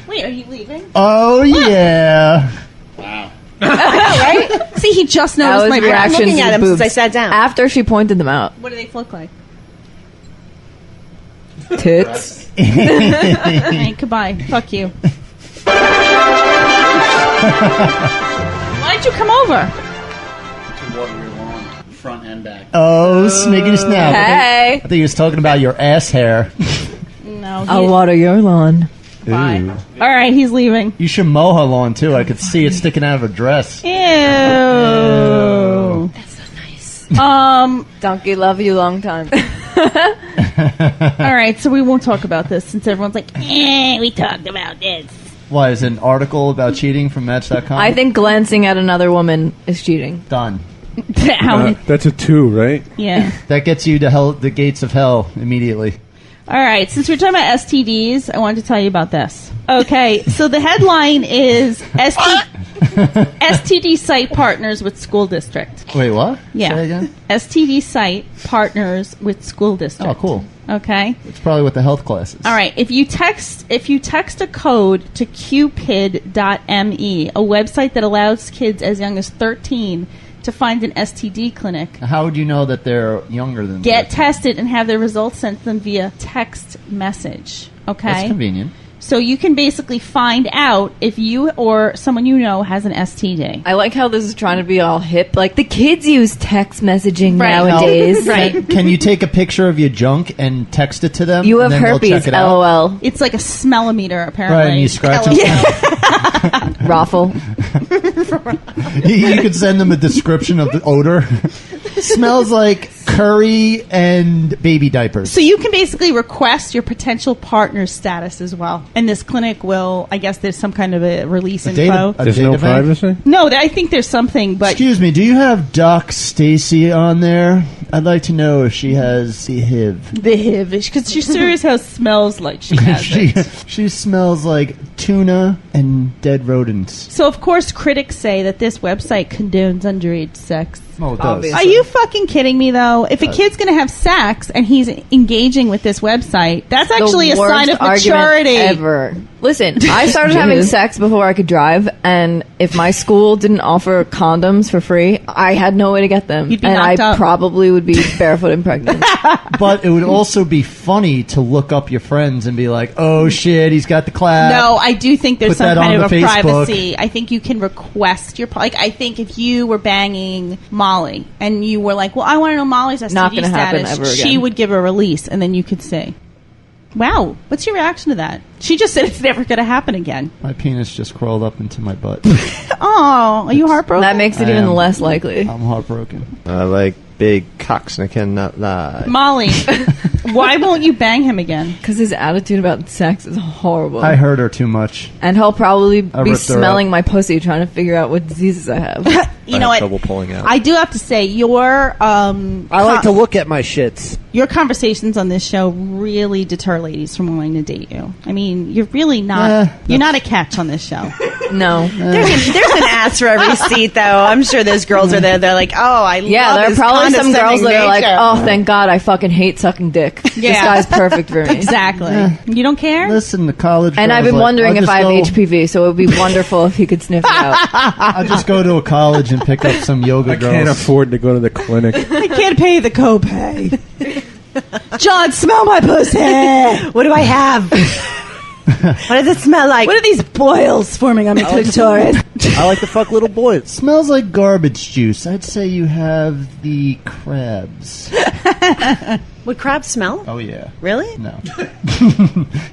Wait, are you leaving? Oh, yeah. Right? See, he just That noticed was my I'm reaction. looking at him boobs. since I sat down. After she pointed them out. What do they look like? Tits. Hey, goodbye. Fuck you. Why'd you come over? To water your lawn, front and back. Oh, sniggity snap. Hey. I think he was talking about your ass hair. No. I'll water your lawn. Bye. Ooh. All right, he's leaving. You should mow her lawn, too. I could see it sticking out of her dress. Ew. That's so nice. Donkey, love you long time. All right, so we won't talk about this since everyone's like, we talked about this. Why, is it an article about cheating from Match.com? I think glancing at another woman is cheating. Done. How many? That's a 2, right? Yeah. That gets you to hell, the gates of hell immediately. All right, since we're talking about STDs, I wanted to tell you about this. Okay, so the headline is STD site partners with school district. Wait, what? Yeah. Say that again? STD site partners with school district. Oh, cool. Okay. It's probably what the health class is. All right. If you text a code to cupid.me, a website that allows kids as young as 13 to find an STD clinic, How would you know that they're younger than get 13? tested, and have their results sent to them via text message. Okay. That's convenient. So you can basically find out if you or someone you know has an STD. I like how this is trying to be all hip. Like, the kids use text messaging Right. nowadays. Right. Can you take a picture of your junk and text it to them? You and have then they'll herpes, check it out? LOL. It's like a smellometer, apparently. Right, and you scratch it. Raffle. You could send them a description of the odor. Smells like curry and baby diapers. So you can basically request your potential partner's status as well. And this clinic will, I guess there's some kind of a release info. There's no privacy? No, I think there's something, but Excuse me, do you have Doc Stacy on there? I'd like to know if she has the HIV. the HIV, because she sure as hell smells like she has it. She smells like tuna and dead rodents. So, of course, critics say that this website condones underage sex. Oh, it does. Obviously. Are you fucking kidding me, though? If a kid's going to have sex and he's engaging with this website, that's actually a The sign worst of argument maturity. ever. Listen, I started having sex before I could drive, and if my school didn't offer condoms for free, I had no way to get them. You'd be and knocked I up. probably would be barefoot and pregnant. But it would also be funny to look up your friends and be like, oh shit, he's got the clap. No, I do think there's Put some that kind on of a the Facebook. privacy. I think you can request your... Like, I think if you were banging Molly and you were like, well, I want to know Molly's STD Not gonna happen status, ever again. she would give a release, and then you could say, wow, what's your reaction to that? She just said it's never going to happen again. My penis just crawled up into my butt. Oh, are you heartbroken? That makes it I even am. less likely. I'm heartbroken. I like big cocks and I cannot lie. Molly, why won't you bang him again? Because his attitude about sex is horrible. I hurt her too much. And he'll probably I be ripped her smelling up. my pussy trying to figure out what diseases I have. You know what? Trouble pulling out. I do have to say, your I like to look at my shits. your conversations on this show really deter ladies from wanting to date you. I mean, you're really not. You're not a catch on this show. No. There's an ass for every seat, though. I'm sure those girls are there. They're like, oh, I Yeah, love there are his probably some girls that are like, nature. oh, thank God, I fucking hate sucking dick. This Yeah. guy's perfect for me. Exactly. You don't care? Listen, the college And girls I've been like, wondering I'll if just I have go- HPV, so it would be wonderful if he could sniff it out. I'll just go to a college and pick up some yoga I girls. can't afford to go to the clinic. I can't pay the copay. John, smell my pussy. What do I have? What does it smell like? What are these boils forming on my clitoris? I like to fuck little boys. Smells like garbage juice. I'd say you have the crabs. Would crabs smell? Oh, yeah. Really? No.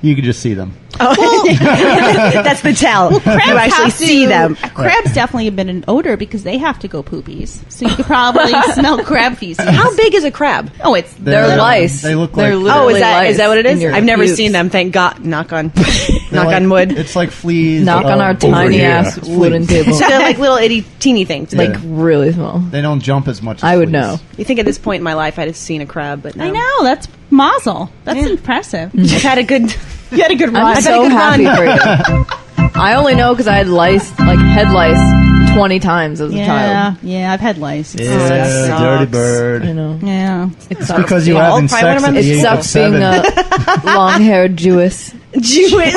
You can just see them. That's the tell. You actually see them. Crabs definitely emit an odor because they have to go poopies. So you could probably smell crab feces. How big is a crab? Oh, they're lice. They look They're like. literally is that what it is? in your I've never pubes. seen them. Thank God. Knock on like- wood. It's like fleas. Knock on our tiny here. ass wooden table. So they're like little itty teeny things. Yeah. Like really small. They don't jump as much as I would fleas. know. You think at this point in my life I'd have seen a crab, but no. I know, that's mazel. That's impressive. I've had a good. You had a good run. I'm had a so good happy run. for you. I only know because I had lice, like head lice, 20 times as a child. Yeah, I've had lice. Yeah, that sucks. dirty bird. I know. Yeah. It It's sucks. because you were Yeah, having probably one sex of at my- the It age of sucks being 7. a long-haired Jewess. Jewish.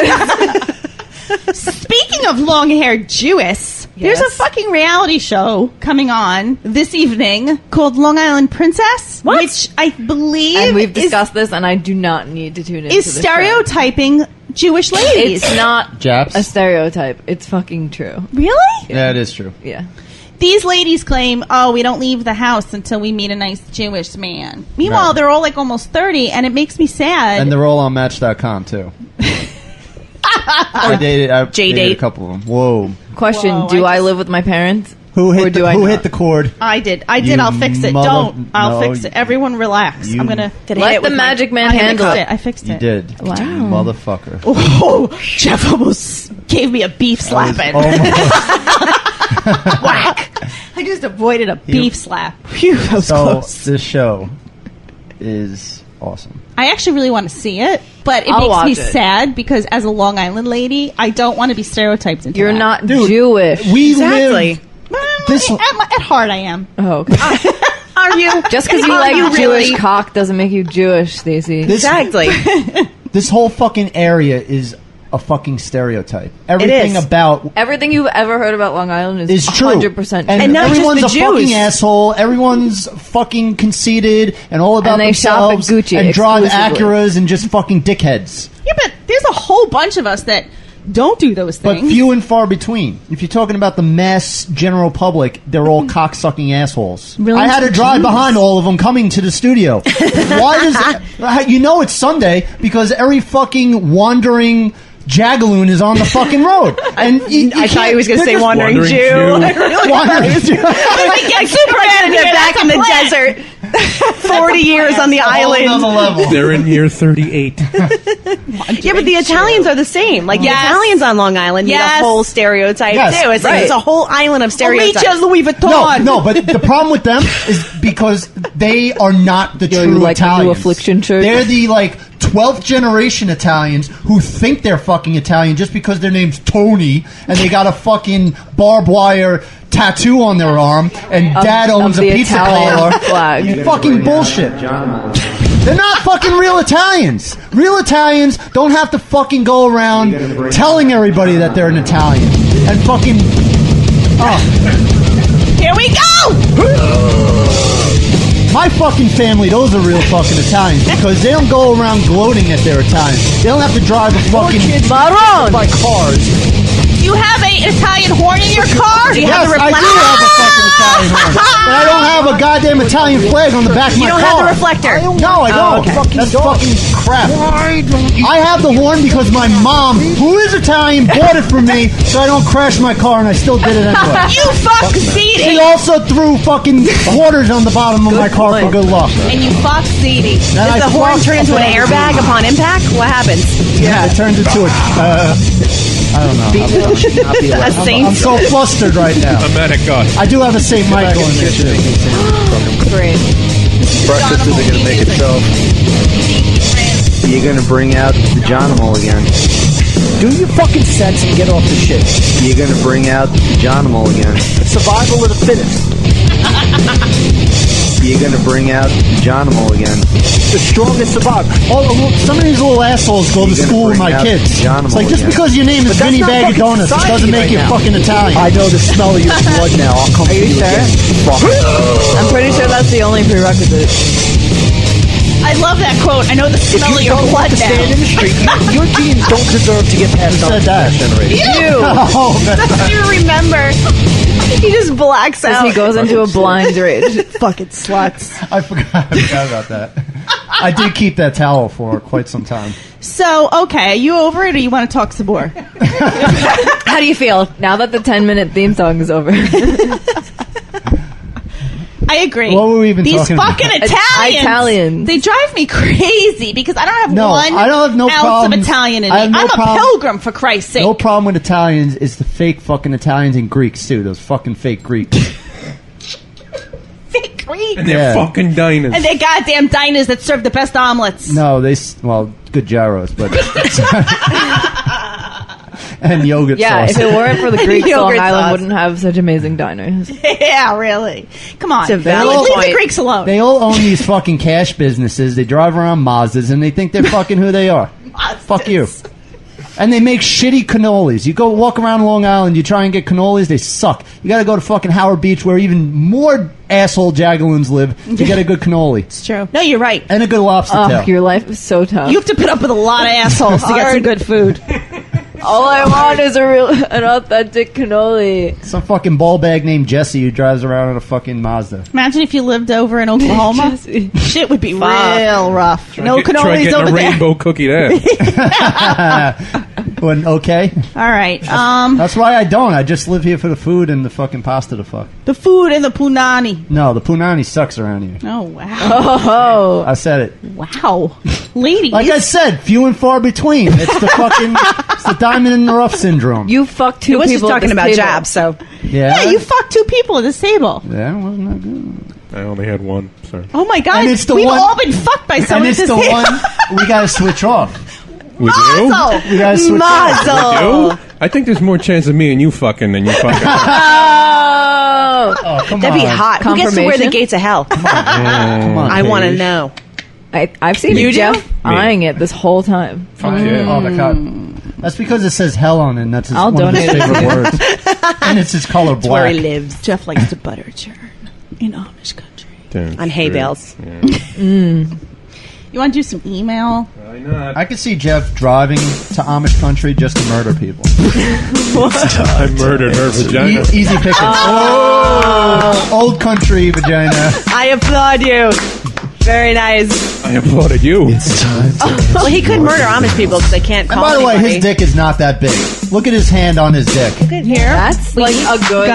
Speaking of long-haired Jewess, there's a fucking reality show coming on this evening called Long Island Princess, which I believe And we've discussed this, and I do not need to tune in. is stereotyping Jewish ladies. It's not Japs? a stereotype. It's fucking true. Really? Yeah, it is true. Yeah. These ladies claim, oh, we don't leave the house until we meet a nice Jewish man. Meanwhile, Right. they're all like almost 30, and it makes me sad. And they're all on Match.com too. I dated J-date. a couple of them. Whoa. Question: Whoa, do I I just- live with my parents? Who Or hit do the, I who not? hit the cord? I did. You I'll fix it. mother- Don't. I'll no, fix it. Everyone relax. you- I'm going to... Did I hit Let it the with magic man I handle fixed it. it. I fixed You it. did. Wow. Motherfucker. Oh, Jeff almost gave me a beef slapping. Whack! I just avoided a beef slap. Phew, that was So close. this show is awesome. I actually really want to see it, but it I'll makes me watch it. sad because as a Long Island lady, I don't want to be stereotyped into You're that. not Dude, Jewish. We Exactly. live. Well, This- at heart, I am. Oh, okay. Are you? Just because you Are like you Jewish really? cock doesn't make you Jewish, Stacy. Exactly. This whole fucking area is a fucking stereotype. Everything is. about Everything you've ever heard about Long Island is true. 100% true. And not just everyone's the a fucking Jews. asshole. Everyone's fucking conceited and all about And they shop at themselves Gucci and drive exclusively. Acuras and just fucking dickheads. Yeah, but there's a whole bunch of us that don't do those But things. few and far between. If you're talking about the mass general public, they're all cocksucking assholes. Really? I had to drive Jeez. behind all of them coming to the studio. Why does you know it's Sunday because every fucking wandering jagaloon is on the fucking road. And I thought he was going to say wandering Jew. Wandering Jew. Like Superman, they're back in the desert. 40 years on the Another island. level. They're in year 38. Yeah, but the Italians are the same. Like Yes. the Italians on Long Island need Yes. a whole stereotype Yes, too. It's like right. it's a whole island of stereotypes. Alicia Louis Vuitton. No, but the problem with them is because they are not the Yo, true you like the new Italians. Affliction shirt? They're the 12th generation Italians who think they're fucking Italian just because their name's Tony and they got a fucking barbed wire tattoo on their arm and dad owns of a the pizza Italian parlor. flag. Fucking bullshit. They're not fucking real Italians. Real Italians don't have to fucking go around telling everybody that they're an Italian and fucking. Here we go! My fucking family, those are real fucking Italians because they don't go around gloating that they're Italian. They don't have to drive a fucking Maroon. by cars. You have a Italian horn in your car? Do you Yes, have the I do reflector? have a fucking Italian horn, but I don't have a goddamn Italian flag on the back of my You don't car. have the reflector. No, I don't. That's fucking crap. I have the horn because my mom, who is Italian, bought it for me so I don't crash my car, and I still did it anyway. You fuck She Ziti! also threw fucking quarters on the bottom of my car for good luck. And you fuck Ziti. Then Does I the horn fucked turn into an up airbag upon impact? What happens? Yeah, it turns into a. I don't know. A saint. I'm so flustered right now. America. I do have a St. Michael in there too. Great. Breakfast isn't going to make itself. You're going to bring out the Johnimal again. Do your fucking sense and get off the shit. You're going to bring out the Johnimal again. Survival of the fittest. You're going to bring out the Johnimal again. The strongest survive. Some of these little assholes go to You're gonna school with bring my out kids. Johnimal It's like just again. because your name is But that's Vinny not Bag of fucking Donuts, it society doesn't make right you now. fucking Italian. I know the smell of your blood now. I'll come Are for you you sure? again. Fuck. I'm pretty sure that's the only prerequisite. I love that quote. I know the If smell of you your don't blood want to stand in now. the street, your genes don't deserve to get passed on to Said the that. next generation. You. Oh, that's You remember? He just blacks As out. he goes into a blind rage. Fucking sluts. I forgot about that. I did keep that towel for quite some time. So, okay, are you over it or you want to talk some more? How do you feel now that the 10-minute theme song is over? I agree. What were we even These talking about? fucking Italians. They drive me crazy because I don't have I don't have no ounce problems. of Italian in me. I have no I'm problem. a pilgrim, for Christ's sake. No problem with Italians. It's the fake fucking Italians and Greeks too. Those fucking fake Greeks. Fake Greeks. And they're fucking diners. And they're goddamn diners that serve the best omelets. No, good gyros, but and yogurt sauce. If it weren't for the Greeks, Long Yogurt Island sauce. wouldn't have such amazing diners. Yeah, really. Come on. It's a valid Leave point. the Greeks alone. They all own these fucking cash businesses. They drive around Mazdas and they think they're fucking who they are. Fuck you. And they make shitty cannolis. You go walk around Long Island, you try and get cannolis, they suck. You gotta go to fucking Howard Beach where even more asshole jagaloons live to get a good cannoli. It's true. No, you're right. And a good lobster Oh, tail. your life is so tough. You have to put up with a lot of assholes to get some good food. All I want is an authentic cannoli. Some fucking ball bag named Jesse who drives around in a fucking Mazda. Imagine if you lived over in Oklahoma. Shit would be real rough. No Try cannolis getting over a there. rainbow cookie there. Okay. All right. That's why I don't. I just live here for the food and the fucking pasta to fuck. The food and the punani. No, the punani sucks around here. Oh, wow. Oh, I said it. Wow. Ladies. Like I said, few and far between. It's the fucking, it's the diamond in the rough syndrome. you fucked two He was just people at talking this about table. jabs, so. Yeah. Yeah, you fucked two people at this table. Yeah, wasn't that good? I only had one. Sorry. Oh, my God. And it's the We've one- all been fucked by And someone at it's this the table. one we gotta switch off. With you? We gotta switch off. You? I think there's more chance of me and you fucking than you fucking. Oh, Oh, come That'd on. be hot. Who gets to wear the Confirmation? gates of hell? Come on, I want to Paige. know. I've seen You do? Jeff eyeing it this whole time. Fuck yeah. Oh, the cut. That's because it says hell on it, and that's his, I'll one of his donate it to favorite you. words. And it's his color It's where black. he lives. Jeff likes to butter churn in Amish country. Damn On hay straight. bales. Yeah. You want to do some email? Why not? I could see Jeff driving to Amish country just to murder people. I murdered her vagina. Easy picking. Oh, old country vagina. I applaud you. Very nice. I applauded you. Well, he could murder Amish people because they can't And call by the way, anybody. his dick is not that big. Look at his hand on his dick. Here? That's like a good.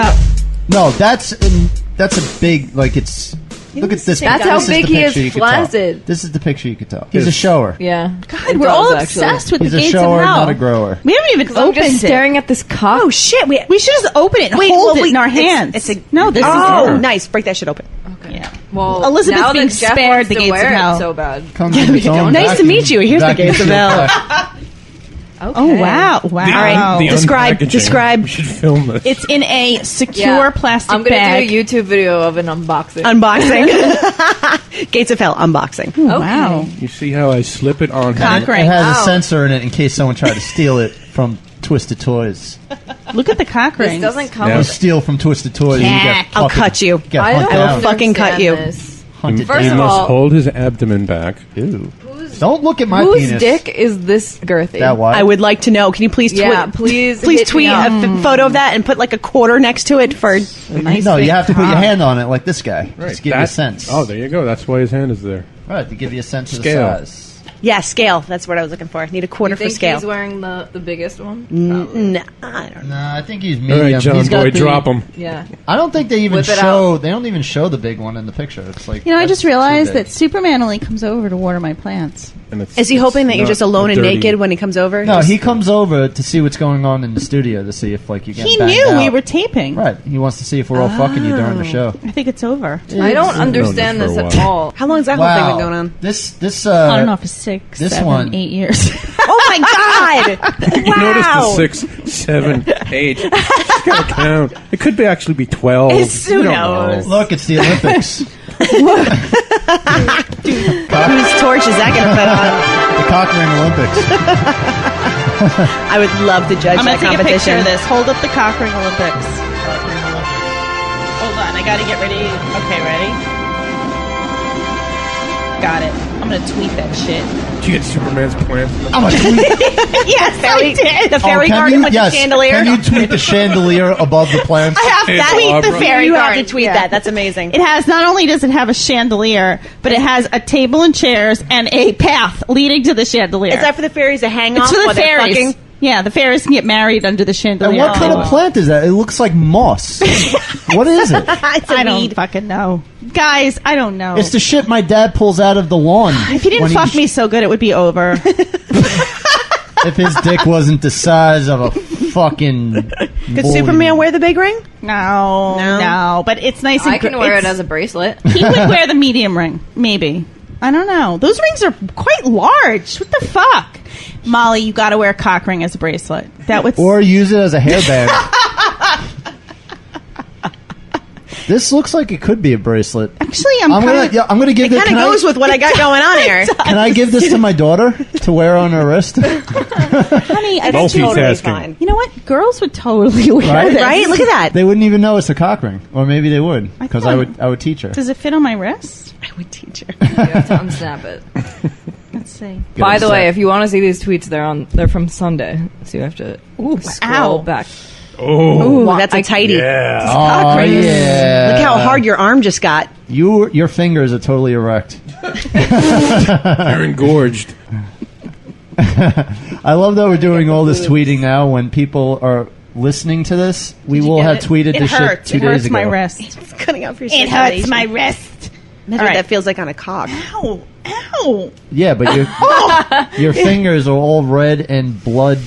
No, that's a big, like it's. Look at this. That's how this big is the he is picture you could tell. flaccid. This is the picture you could tell. He's a shower. Yeah. God, we're all obsessed with He's the a gates shower, of hell. not a grower. We haven't even I'm opened just it. staring at this cock. Oh, shit. We should just open it and hold it in our hands. It's a, no, this oh, is nice. Break that shit open. Yeah. Well, Elizabeth's now being that Jeff spared wants the to gates wear of it hell. so bad. Comes in its own Nice to vacuum- meet you. Here's the vacuum gates of sealed hell. pack. Okay. Oh, wow. Wow. The, All right, the describe- unpackaging. describe- We should film this. It's in a secure Yeah. plastic I'm gonna bag. do a YouTube video of an unboxing. Unboxing. Gates of hell. Unboxing. Oh, wow. You see how I slip it on? Cock It ring. has Wow. a sensor in it in case someone tried to steal it from Twisted Toys. Look at the cock This rings. doesn't come Yeah. You with. steal from Twisted Toys, and you Yeah, get I'll fucking- cut you. Get I hunted don't I will down. fucking cut you. understand this. Hunted First He down. of must all- hold his abdomen back. Ew. Don't look at my Whose penis. dick is this girthy? That wide. I would like to know. Can you please tweet? Yeah, please Please hit tweet me a up. photo of that and put like a quarter next to it for. Nice No, you big have to put your cock. hand on it like this guy. Just give you a That- sense. Oh, there you go. That's why his hand is there. Right, to give you a sense of Scale. the size. Yeah, scale. That's what I was looking for. Need a quarter You think for scale. he's wearing the biggest one? No, I don't know. No, I think he's All medium. right, John He's got Boy, the- drop him. Yeah. I don't think they even Whip it show. They don't even show the big one in the picture. It's like You know, I that's just too realized big. that Superman only comes over to water my plants. And it's, Is he hoping that you're not just alone a and dirty- naked when he comes over? No, Just- he comes over to see what's going on in the studio to see if like you get. He banged knew out. we were taping. Right. He wants to see if we're all fucking you during the show. I think it's over. I don't understand for a this at while. all. How long has that whole thing been going on? This I don't know if it's 6, this 7, one- 8 years. Oh my god! You notice the Wow! 6, 7, 8. Just gotta count. It could be actually be 12. It's- who We don't knows? know. Look, it's the Olympics. Whose torch is that going to put on? The cock ring Olympics. I would love to judge I'm that going to take a picture competition. of this. Hold up the cock ring Olympics. Hold on, I got to get ready. Okay, ready? got it. I'm gonna tweet that shit. Did you get Superman's plants? I'm a tweet. Yes, I did. The fairy garden with the chandelier. Can you tweet the chandelier above the plants? I have to tweet the fairy You garden. have to tweet that. That's amazing. It has, not only does it have a chandelier, but it has a table and chairs and a path leading to the chandelier. Is that for the fairies to hang It's off for the while they're fairies. fucking? Yeah, the fairies can get married under the chandelier. And what kind of plant is that? It looks like moss. What is it? It's a I don't weed. fucking know. Guys, I don't know. It's the shit my dad pulls out of the lawn. If he didn't fuck me so good, it would be over. If his dick wasn't the size of a fucking... Could Superman wear the big ring? No. But it's nice and I can wear it as a bracelet. He would wear the medium ring, maybe. I don't know. Those rings are quite large. What the fuck? Molly, you got to wear a cock ring as a bracelet. That would... Or use it as a hairband. This looks like it could be a bracelet. Actually, I'm gonna give it this. kind of goes with what I got going on here. Can I give this to my daughter to wear on her wrist? Honey, I That's think totally fine. you know what? Girls would totally wear Right? this. Right? Look at that. They wouldn't even know it's a cock ring, or maybe they would, because I would teach her. Does it fit on my wrist? I would teach her. You have to unsnap it. Let's see. By the way, if you want to see these tweets, they're from Sunday, so you have to scroll back. Oh, that's a tighty. Yeah. Oh, yeah. Look how hard your arm just got. Your fingers are totally erect. They're engorged. I love that we're doing all this tweeting now. When people are listening to this, we will have tweeted this shit 2 days ago. It hurts my wrist. It's cutting off your It hurts my wrist. Imagine what that feels like on a cock. Ow. Ow. Yeah, but your fingers are all red and blood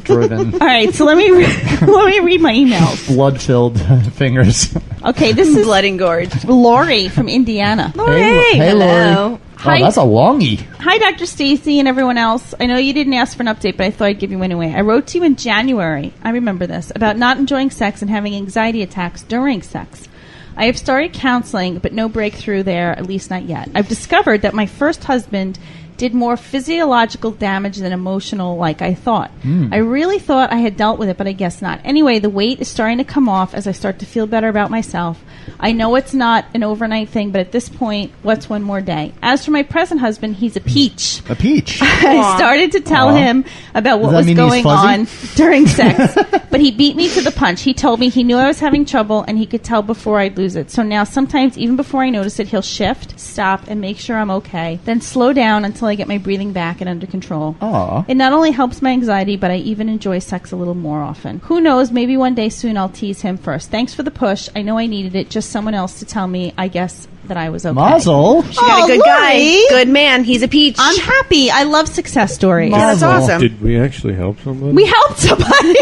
driven. All right, so let me read my emails. Blood filled fingers. Okay, this is Blood engorged. Lori from Indiana. Hey, Lori. Hi. Oh, that's a longie. Hi, Dr. Stacy and everyone else. I know you didn't ask for an update, but I thought I'd give you one anyway. I wrote to you in January, I remember this, about not enjoying sex and having anxiety attacks during sex. I have started counseling, but no breakthrough there, at least not yet. I've discovered that my first husband did more physiological damage than emotional, like I thought. I really thought I had dealt with it, but I guess not. Anyway, the weight is starting to come off as I start to feel better about myself. I know it's not an overnight thing, but at this point, what's one more day? As for my present husband, he's a peach. A peach. I started to tell him about what was going on during sex, but he beat me to the punch. He told me he knew I was having trouble, and he could tell before I'd lose it. So now sometimes, even before I notice it, he'll shift, stop, and make sure I'm okay, then slow down until I get my breathing back and under control. Aww. It not only helps my anxiety, but I even enjoy sex a little more often. Who knows, maybe one day soon I'll tease him first. Thanks for the push. I know I needed it. Just someone else to tell me, I guess, that I was okay. Mazel. She got a good guy. Good man. He's a peach. I'm happy. I love success stories. Yeah, that's awesome. Did we actually help somebody? We helped somebody.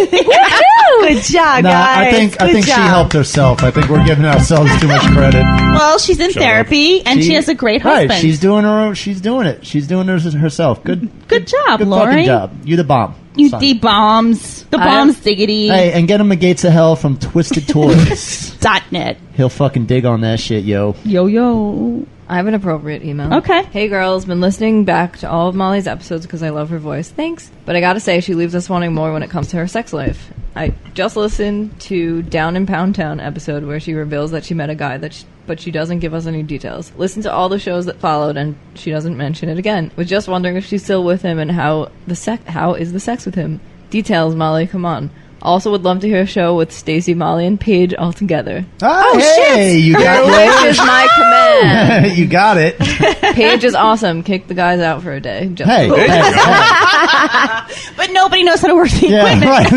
Good job, guys. I think she helped herself. I think we're giving ourselves too much credit. Well, she's in therapy, and she has a great husband. Right, she's doing her own. She's doing it. She's doing it herself. Good job, good Lori. fucking job. You the bomb. You son. D-bombs. The bombs diggity. Hey, and get him a Gates of Hell from Twisted Toys. .net. He'll fucking dig on that shit, yo. Yo. I have an appropriate email. Okay. Hey girls, been listening back to all of Molly's episodes because I love her voice. Thanks. But I gotta say, she leaves us wanting more when it comes to her sex life. I just listened to Down in Pound Town episode where she reveals that she met a guy but she doesn't give us any details. Listen to all the shows that followed and she doesn't mention it again. Was just wondering if she's still with him and how is the sex with him? Details, Molly, come on. Also would love to hear a show with Stacy, Molly, and Paige all together. Oh, hey, shit! You got Which is my command. You got it. Paige is awesome. Kick the guys out for a day. Just Hey. But nobody knows how to work the equipment. Right.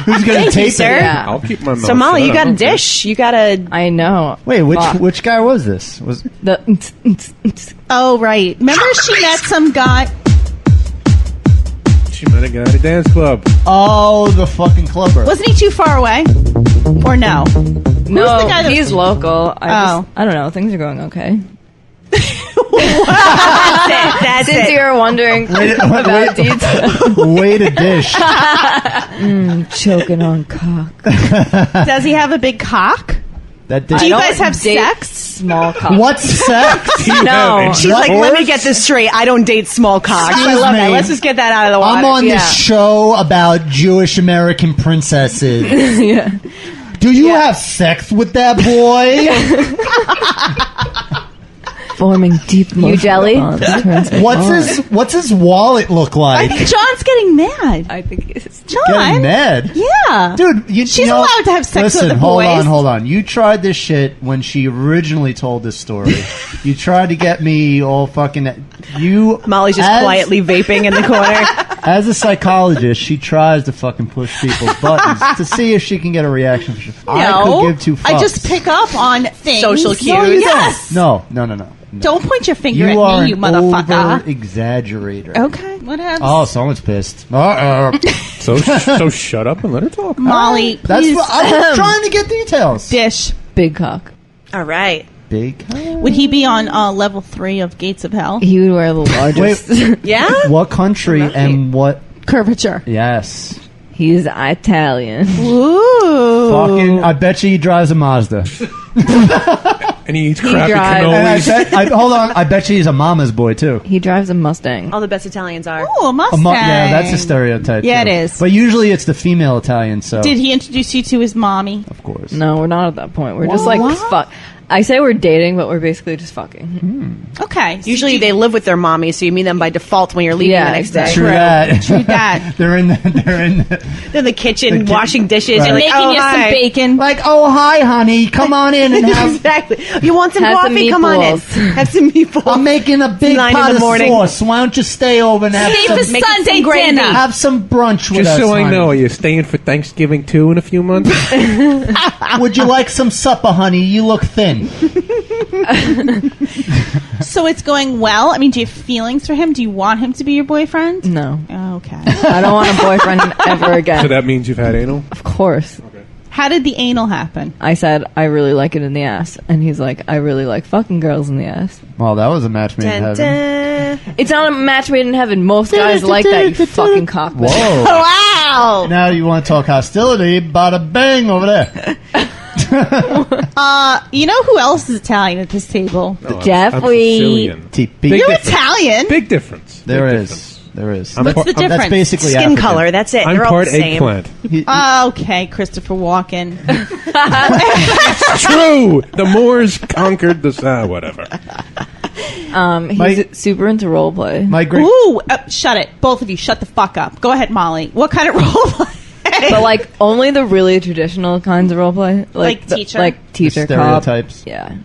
Who's gonna tape it? Yeah. I'll keep my mouth So, Molly, shut. you got a I'm okay. dish. You got a... I know. Wait, which guy was this? Was The Oh, right. Remember she met some guy... She might have got at a dance club. the fucking clubber? Wasn't he too far away? Or no? No, Who's the guy that- he's local. I don't know. Things are going okay. That's Since it. you're wondering about details. Way to dish. Choking on cock. Does he have a big cock? That dish. Do you I guys don't have date sex? Small cock. What sex? No. She's like, let me get this straight. I don't date small cocks. I love that. me. Let's just get that out of the water. I'm on Yeah. this show about Jewish American princesses. Yeah. Do you have sex with that boy? Forming deep emotional jelly? bonds turns me on. What's his wallet look like? I think John's getting mad. I think it's John. Getting mad? Yeah. Dude, She's allowed to have sex with the boys. Hold on. You tried this shit when she originally told this story. You tried to get me all fucking... Molly's just quietly vaping in the corner. As a psychologist, she tries to fucking push people's buttons to see if she can get a reaction. I could give two fucks. I just pick up on things. Social cues. No, you Yes. don't. No. Don't point your finger You at are me, you an motherfucker. over-exaggerator. Okay, what happens? Oh, someone's pissed. Uh-oh. So shut up and let her talk. Molly, That's please. what I was trying to get details. Dish. big cock. All right. Big. Would he be on level 3 of Gates of Hell? He would wear the largest. Yeah? What country and what? Curvature. Yes. He's Italian. Ooh. Fucking. I bet you he drives a Mazda. And he eats crappy drives- cannolis. Hold on. I bet you he's a mama's boy too. He drives a Mustang. All the best Italians are. Ooh, a Mustang. Yeah, that's a stereotype. Yeah, too. it is. But usually it's the female Italian. So Did he introduce you to his mommy? of course. No, we're not at that point. We're just What? like fuck. I say we're dating, but we're basically just fucking. Okay. so Usually you- they live with their mommy, so you meet them by default when you're leaving Yeah, the next day. True that. True that. They're in. They're in the kitchen washing dishes. Right. You're like, Making oh, you hi. some bacon. Like, oh hi, honey, come on in and have. Exactly. You want some Have some coffee? Come on in. meatballs. Have some meatballs. I'm making a big 9 in pot the of morning. sauce. Why don't you stay over and have Save some, the make it some Sunday gravy. dinner. have some brunch with Just us? so I honey. know, are you staying for Thanksgiving too in a few months? Would you like some supper, honey? You look thin. So it's going well. I mean, do you have feelings for him? Do you want him to be your boyfriend? No, Okay. I don't want a boyfriend ever So again. that means you've had anal? Of course. How did the anal happen? I said I really like it in the ass, and he's like, I really like fucking girls in the ass. Well, that was a match made in Dun, heaven. dun. It's not a match made in heaven. Most guys like that. You fucking cockbag. Whoa! Wow. Now you want to talk hostility? Bada bang over there. You know who else is Italian at this table? No, Jeffrey. Sicilian. TP. Big You're difference. Italian. Big difference. There Big is. difference. There is. I'm What's part- the difference? That's basically Skin African. color. That's it. I'm They're all part the same. eggplant. Okay, Christopher Walken. True. The Moors conquered the whatever. He's My- super into role play. My great. Ooh, shut it. Both of you, shut the fuck up. Go ahead, Molly. What kind of role play? But like only the really traditional kinds of role play, Like the- teacher? like teacher, The cop. stereotypes. Yeah,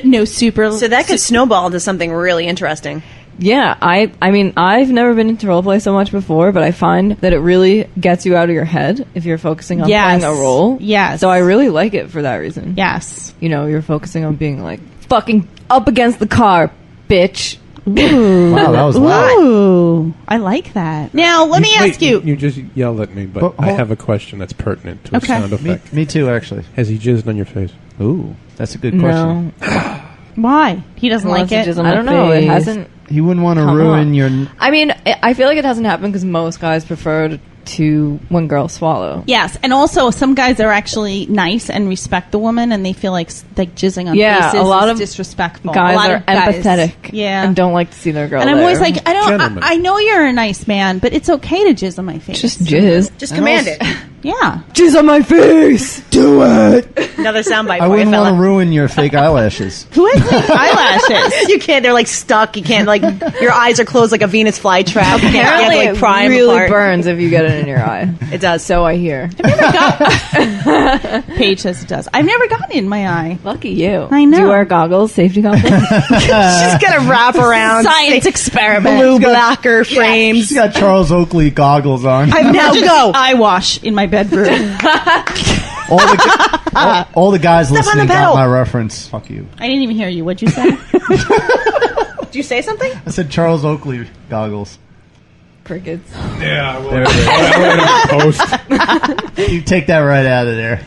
No super. So that could snowball into something really interesting. yeah. I mean, I've never been into role play so much before, but I find that it really gets you out of your head if you're focusing on Yes. playing a role. Yes. So I really like it for that reason. Yes. You know, you're focusing on being like fucking up against the car, bitch. Wow, that was loud. Ooh, I like that. Now, let me ask you. You just yelled at me, but But I hold- have a question that's pertinent to Okay. a sound effect. Me too, actually. Has he jizzed on your face? Ooh, that's a good question. No, Why? He doesn't like it. I don't know. It hasn't. He wouldn't want to Come ruin on. your. I mean, I feel like it hasn't happened because most guys prefer to when girls swallow. Yes, and also some guys are actually nice and respect the woman, and they feel like jizzing on Yeah, faces a lot is of disrespectful. Guys a lot are of guys, empathetic, yeah, and don't like to see their girl. And I'm there. always like, Gentlemen. I know you're a nice man, but it's okay to jizz on my face. just jizz, Just command it. Yeah. jizz on my face. Do it! Another soundbite I for you, wouldn't want fella. to ruin your fake eyelashes. Who has fake eyelashes? You can't. They're like stuck. You can't like. Your eyes are closed like a Venus flytrap. You can't you have Apparently, to, like pry it 'em really apart. burns if you get it in your eye. It does. So I hear. Paige says it does. I've never gotten it in my eye. Lucky you. I know. Do you wear goggles, safety goggles? She's gonna wrap around Science experiment. blue blocker frames. She's got Charles Oakley goggles on. I've now Just go. eye wash in my bedroom. All the guys Step on listening the got pedal. my reference. Fuck you. I didn't even hear you. What'd you say? Did you say something? I said Charles Oakley goggles. Crickets. Yeah, I will. There it is. Post. You take that right out of there.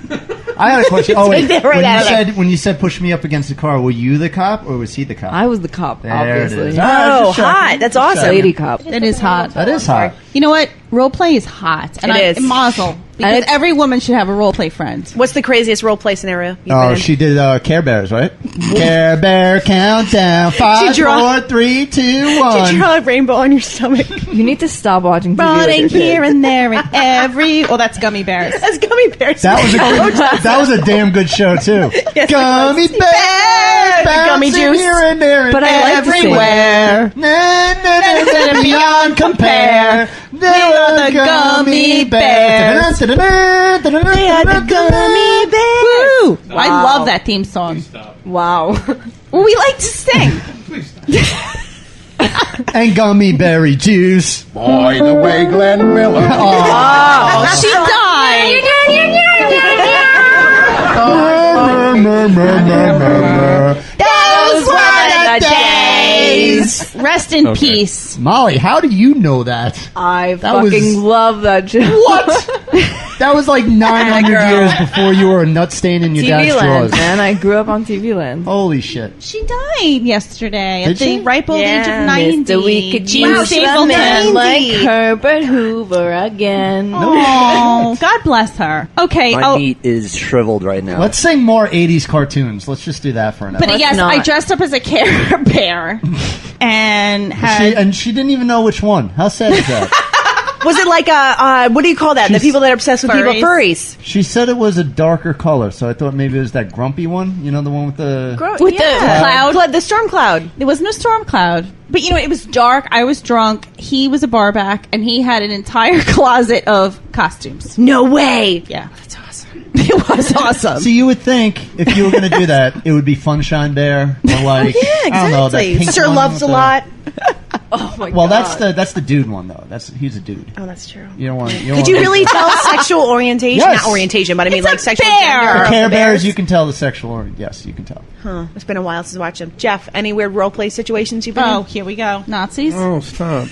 I had a question. Oh, wait. Take that right out of there. When you said push me up against the car, were you the cop or was he the cop? I was the cop, There it obviously. is. Oh, just checking. hot. That's awesome. Lady cop. It is hot. That is hot. You know what? Role play is hot. And It is. Mazel. Because And it's- every woman should have a role play friend. What's the craziest role play scenario you've been Oh, in? she did Care Bears, right? Care Bear countdown. 5, draw- 4, 3, 2, 1. Did you draw a rainbow on your stomach? You need to stop watching TV. with Running your here kids. and there and every. Oh, that's gummy bears. That's gummy bears. That was a damn good show too. Yes, it Gummy was. Bears. gummy juice. Here and there and But I like to sing. Everywhere. Beyond compare. They are the gummy bears. They are the gummy bears. Woo! I love that theme song. Wow. Well, we like to sing. And gummy berry juice. Boy, the way Glenn Miller. Oh, she died. Those were the days. Rest in peace. Molly, how do you know that? I That was- fucking love that show. What? That was like 900 years before you were a nut stain in your TV dad's Land, drawers. man. I grew up on TV Land. Holy shit. She died yesterday Did at the she? ripe old age of 90. Mr. We could Gene use a Stapleton. man like Herbert Hoover again. Oh, God bless her. Okay. My Oh, meat is shriveled right now. Let's sing more 80s cartoons. Let's just do that for an but hour. yes, not. I dressed up as a Care Bear and had. She didn't even know which one. How sad is that? Was it like a, what do you call that? The She's- people that are obsessed with people? Furries. She said it was a darker color, so I thought maybe it was that grumpy one. You know, the one with the... With the cloud. The storm cloud. There was no storm cloud. But, you know, it was dark. I was drunk. He was a barback, and he had an entire closet of costumes. No way. Yeah. That's awesome. It was awesome. So you would think if you were going to do that, it would be Funshine Bear or like... Yeah, I don't know, that exactly. pink Sir one Loves with a the- lot. Oh my Well, god. that's the dude one, though. He's a dude. Oh, that's true. You don't want... Could you really tell sexual orientation? Yes. Not orientation, but I mean It's like a sexual bear. gender. The of Care the Bears, bears? you can tell the sexual... Yes, you can tell. Huh. It's been a while since I watched them. Jeff, any weird role play situations you've been Oh, in? here we go. Nazis. Oh, stop.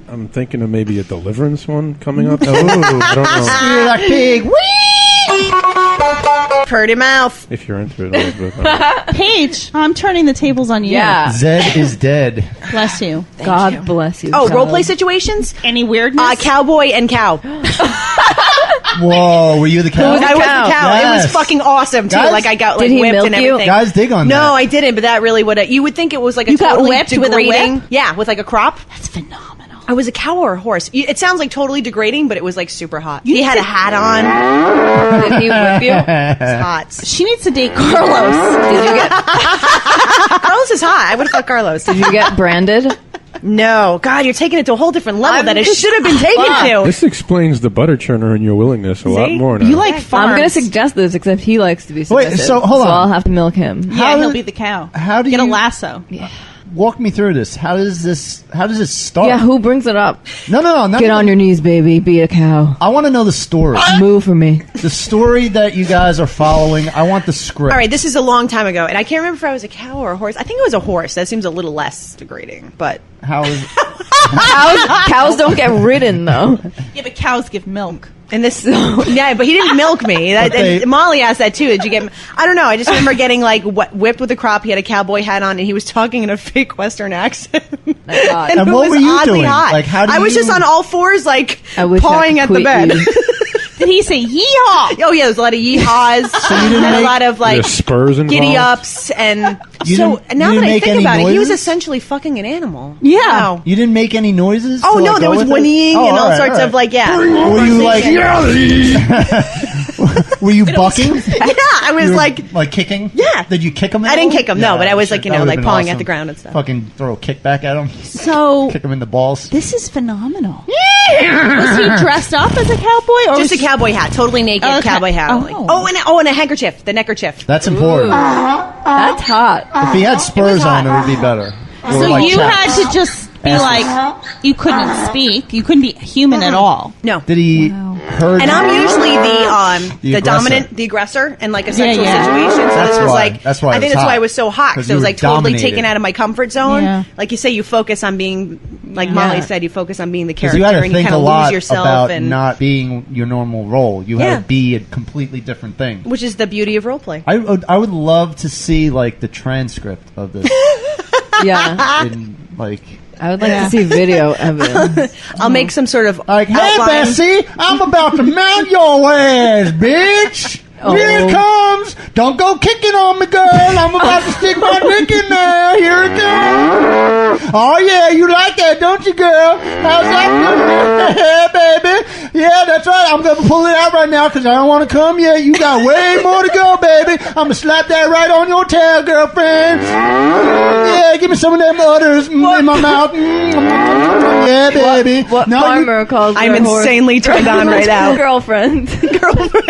I'm thinking of maybe a Deliverance one coming up. Oh, I don't know. You're that pig. Purdy mouth. If you're into it a little bit. Paige, I'm turning the tables on you. Yeah. Zed is dead. Bless you. God bless you. Oh, God. role play situations? Any weirdness? Cowboy and cow. Whoa, were you the cow? Who was I was cow? the cow. It Yes. was fucking awesome too. Guys, like I got like did he whipped milk and you? everything. Guys dig on No, that. I didn't, but that really would. You would think it was like a You got totally whipped with a degrading. whip? Yeah, with like a crop. That's phenomenal. I was a cow or a horse. It sounds like totally degrading, but it was like super hot. You He had need a to- hat on. Did he whip you? It was hot. She needs to date Carlos. Did you get Carlos is hot. I would have thought Carlos. Did you get branded? No, God, you're taking it to a whole different level that it should have been taken to. This explains the butter churner and your willingness a lot See? more now. You like farms. I'm going to suggest this, except he likes to be Wait, submissive. so, hold on. I'll have to milk him. Yeah, How he'll did- be the cow. How do Get a you lasso. walk me through this? How does this start? Yeah, who brings it up? No, not Get on your knees, baby. Be a cow. I want to know the story. Moo for me. The story that you guys are following. I want the script. All right, this is a long time ago, and I can't remember if I was a cow or a horse. I think it was a horse. That seems a little less degrading, but How is Cows don't get ridden, though. Yeah, but cows give milk. and this, yeah, but he didn't milk me. But they- And Molly asked that too. Did you get? I don't know. I just remember getting like whipped with a crop. He had a cowboy hat on, and he was talking in a fake Western accent. My God. And And it what was were you oddly doing? hot. Like, how do I was you- just on all fours, like I wish I pawing could at the quit bed. you. Did he say yeehaw? Oh yeah, there's a lot of yeehaws. you didn't and a make- lot of like There's spurs involved. giddy ups, and You so didn't- now you that didn't I make think any about it, he was noises? essentially fucking an animal. Yeah. Wow. you didn't make any noises? Oh to, no, like, there go was with it? whinnying Oh, and all right, sorts right. of like yeah. Were you like? Were you bucking? Yeah, I was You were, like kicking? Yeah. Did you kick him? I didn't kick him, no, but I was like, you know, like pawing at the ground and stuff. Fucking throw a kickback at him. So Kick him in the balls. this is phenomenal. Was he dressed up as a cowboy, or just a was cowboy hat, totally naked Okay. cowboy hat. Oh. And a handkerchief, the neckerchief. That's important. That's hot. If he had spurs on, it would be better. Or So like you chaps. had to just be like, you couldn't speak, you couldn't be human at all. No. Did he hurt? And I'm usually the aggressor. dominant, the aggressor in like a sexual yeah. situation. So That's it was why- like, that's why I it think was that's why hot. it was so hot 'Cause because it you was were like totally dominated. taken out of my comfort zone. Yeah. Like you say, you focus on being, like Molly said, you focus on being the Because character you had to and you think kind a of lot lose yourself, about and not being your normal role. You Yeah. had to be a completely different thing. which is the beauty of role play. I would love to see like the transcript of this. Yeah. in, like, I would like to see video evidence. I'll make some sort of hey outline. Bessie, I'm about to mount your ass, bitch. Here it comes. Don't go kicking on me, girl. I'm about to stick my dick in there. Here it comes. Oh, yeah, you like that, don't you, girl? How's that, baby? Yeah, that's right. I'm going to pull it out right now because I don't want to come yet. You got way more to go, baby. I'm going to slap that right on your tail, girlfriend. Yeah, give me some of them udders in my mouth. Yeah, baby. What farmer calls I'm their horse- insanely turned on right now. Girlfriend.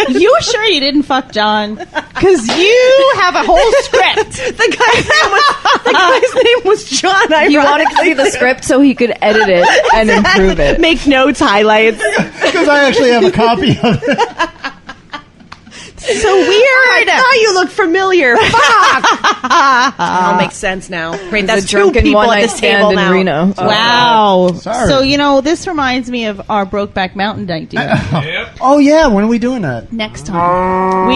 You sure you didn't fuck John? Because you have a whole script. The guy's name was John. You wanted to see the script so he could edit it and improve it. Make notes, highlights. Because I actually have a copy of it. So weird. I thought you looked familiar. Fuck. It all makes sense now. Great, that's a two drunken people one-night at this stand table in now. Reno. Wow. Sorry. So, this reminds me of our Brokeback Mountain idea. Oh, yeah. When are we doing that? Next time. We,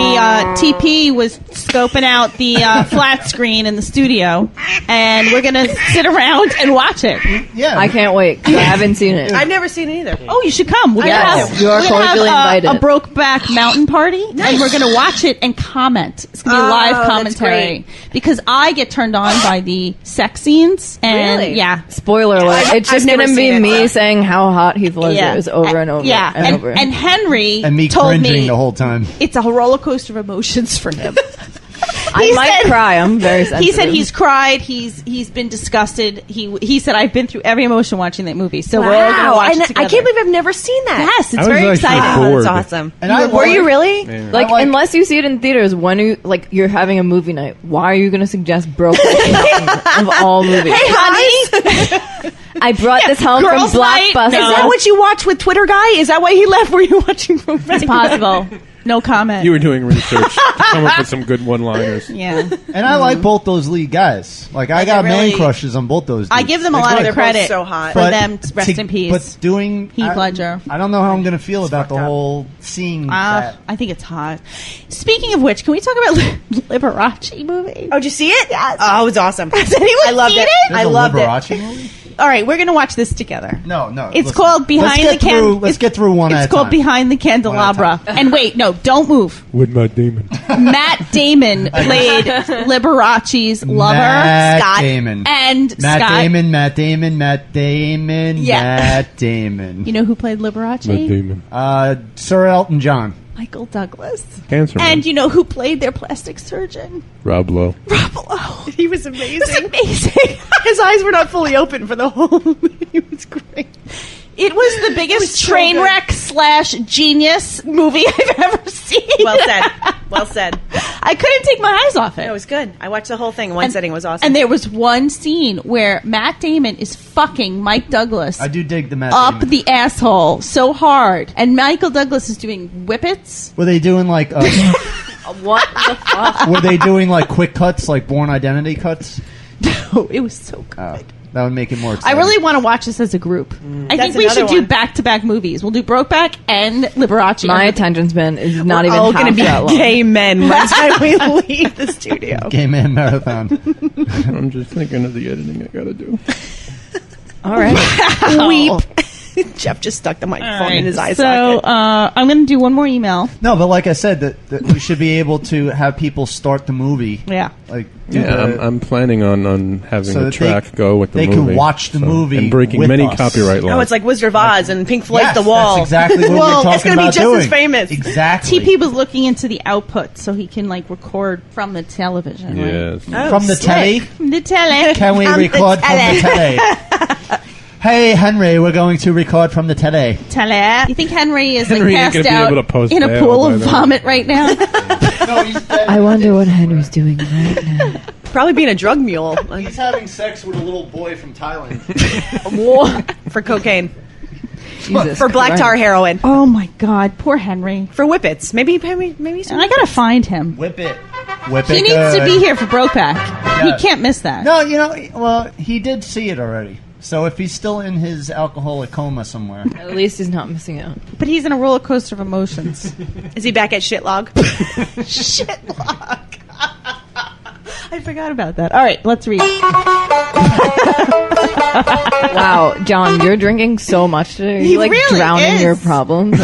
TP was scoping out the flat screen in the studio, and we're going to sit around and watch it. Yeah. I can't wait 'cause I haven't seen it. I've never seen it either. Oh, you should come. We're Yes, gonna you are we're gonna cordially have invited. a Brokeback Mountain party, and we're going to watch it and comment. It's going to be live that's commentary because I get turned on by the sex scenes, and Really? yeah. Spoiler alert. It's I've just never going to be seen it. me saying how hot Heath Ledger is over and over Yeah, and over. and Henry And me told cringing me the whole time. it's a roller coaster of emotions for him. I might cry. I'm very sensitive. He said he's cried. He's been disgusted. He said I've been through every emotion watching that movie. So we're all going to watch and it together. I can't believe I've never seen that. Yes, it's I was very actually exciting. bored. That's awesome. And Were you really? Yeah. Like, I like- unless you see it in theaters, when you're having a movie night, why are you going to suggest Brokeback Mountain of all movies? Hey, honey. I brought this home from girls' night. Blockbuster. Is that what you watch with Twitter Guy? Is that why he left? Were you watching Brokeback? It's possible. No comment. You were doing research to come up with some good one-liners. Yeah. And I like both those lead guys. Like, I got really- man crushes on both those dudes. I give them a It's lot good. of credit both so hot. for But them. Rest in peace. But doing Heath Ledger. I don't know how I'm going to feel about the whole seeing that. I think it's hot. Speaking of which, can we talk about Liberace movie? Oh, did you see it? Yes. Oh, it was awesome. Has anyone I loved seen it. it? There's I a loved it. Liberace movie? All right, we're going to watch this together. No. It's listen. called Behind Let's the get through. Let's get through one at a It's called time. Behind the Candelabra. And wait, no, don't move. With my demon. Matt Damon played Liberace's lover, Matt Scott, Damon. and Matt Scott. Damon, Matt Damon, Matt Damon, Yeah. Matt Damon. You know who played Liberace? My demon. Sir Elton John. Michael Douglas. Cancer man. And you know who played their plastic surgeon? Rob Lowe. Rob Lowe. He was amazing. It was amazing. His eyes were not fully open for the whole movie. It was great. It was the biggest so train good. wreck / genius movie I've ever seen. Well said. Well said. I couldn't take my eyes off it. It was good. I watched the whole thing in one setting. It was awesome. And there was one scene where Matt Damon is fucking Mike Douglas I do dig the Matt up Damon. the asshole so hard. And Michael Douglas is doing whippets. Were they doing like What the fuck? were they doing like quick cuts, like Born Identity cuts? Oh, it was so good. That would make it more I exciting. really want to watch this as a group. I think That's we should another do one. back-to-back movies. We'll do Brokeback and Liberace. My attention span is not We're even all half going to be that long. gay men by the time we leave the studio. Gay Man Marathon. I'm just thinking of the editing I gotta do. All right. Weep. Jeff just stuck the microphone in his eye So socket. I'm going to do one more email. No, but like I said, that we should be able to have people start the movie. Yeah. Like do Yeah, the- I'm planning on having So the that track go with the they movie. can watch the movie And breaking with many us. copyright laws. Oh, it's like Wizard of Oz and Pink Floyd Yes, The Wall. That's exactly what well, we're talking it's going to be about just doing. as famous. Exactly. TP was looking into the output so he can like record from the television. Right? Yes. Oh, From the slick. telly? From the tele. Can we From the record from the telly. telly? Hey, Henry, we're going to record from the telly. Tele. You think Henry is Henry like ain't passed gonna be out able to post in a bail pool by of then. vomit right now? No, he's dead. I wonder what Henry's doing right now. Probably being a drug mule He's having sex with a little boy from Thailand. for cocaine. Jesus For black Christ. tar heroin. Oh my God, poor Henry. For whippets. Maybe some I gotta find him. Whip it. Whip it. He needs to good. be here for Brokeback. Yeah. He can't miss that. No, you know, well, he did see it already. So if he's still in his alcoholic coma somewhere. At least he's not missing out. But he's in a roller coaster of emotions. Is he back at Shitlog? Shitlog. I forgot about that. All right, let's read. Wow, John, you're drinking so much today. Are He you like really drowning is. your problems?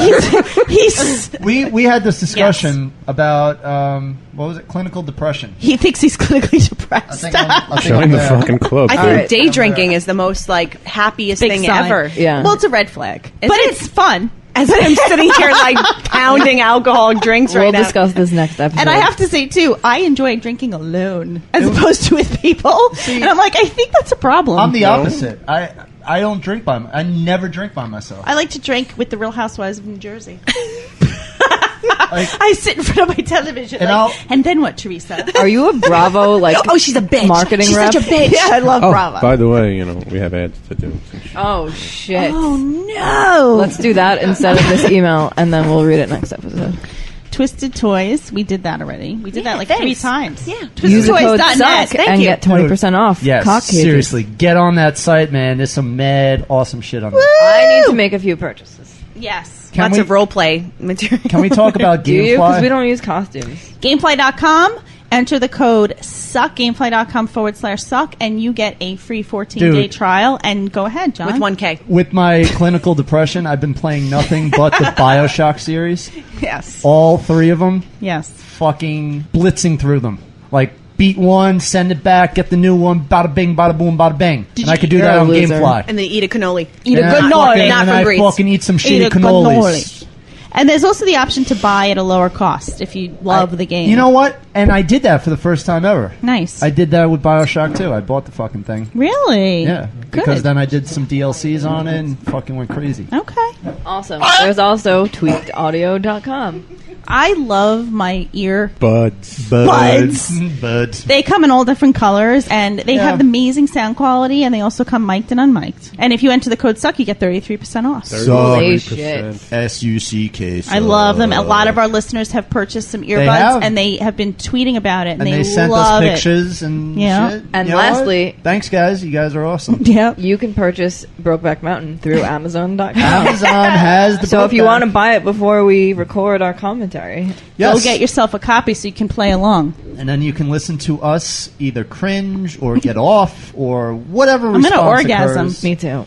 He's We had this discussion about, what was it, clinical depression. he thinks he's clinically depressed. Join the fucking club. I dude. think right. day drinking is the most like happiest Big thing sign. ever. Yeah. Well, it's a red flag, but it's fun. As I'm sitting here like pounding alcoholic drinks right now. We'll discuss this next episode. And I have to say, too, I enjoy drinking alone as opposed to with people. And I'm like, I think that's a problem. I'm the opposite. I don't drink I never drink by myself. I like to drink with the Real Housewives of New Jersey. I sit in front of my television and then what, Teresa? Are you a Bravo, oh, she's a bitch. marketing she's rep? Such a bitch. Yeah, I love Bravo. By the way, we have ads to do. Oh, shit. Oh, no. Let's do that instead of this email, and then we'll read it next episode. Twisted Toys. We did that already. We did that like 3 times. Yeah. Use the code TwistedToys.net. SUCK and get 20% off. Yes, Cock cages. seriously, get on that site, man. There's some mad awesome shit on there. I need to make a few purchases. Yes. Lots of role play material. Can we talk about Do you? Because Gamefly? we don't use costumes. Gamefly.com. Enter the code SUCK, gamefly.com/suck, and you get a free 14-day trial. And go ahead, John. With 1K. With my clinical depression, I've been playing nothing but the Bioshock series. Yes. All 3 of them. Yes. Fucking blitzing through them. Like, beat one, send it back, get the new one, bada bing, bada boom, bada bang. And I could do that on Gamefly. And then eat a cannoli. Eat a cannoli. Not from I Greece. fucking eat some shitty Eat a cannolis. And there's also the option to buy at a lower cost if you love the game. You know what? And I did that for the first time ever. Nice. I did that with Bioshock 2. I bought the fucking thing. Really? Yeah. Good. Because then I did some DLCs on it and fucking went crazy. Okay. Awesome. There's also tweakedaudio.com. I love my ear Buds. Buds. They come in all different colors, and they have amazing sound quality, and they also come mic'd and unmic'd. And if you enter the code SUCK, you get 33% off. Holy shit. SUCK. I love them. A lot of our listeners have purchased some earbuds, and they have been tweeting about it, and they sent love us pictures and shit. And You know lastly... what? Thanks, guys. You guys are awesome. Yeah. You can purchase Brokeback Mountain through Amazon.com. Amazon has the So if you Brokeback. want to buy it before we record our commentary... Go get yourself a copy so you can play along. And then you can listen to us either cringe or get off or whatever I'm response gonna orgasm. occurs. Me too.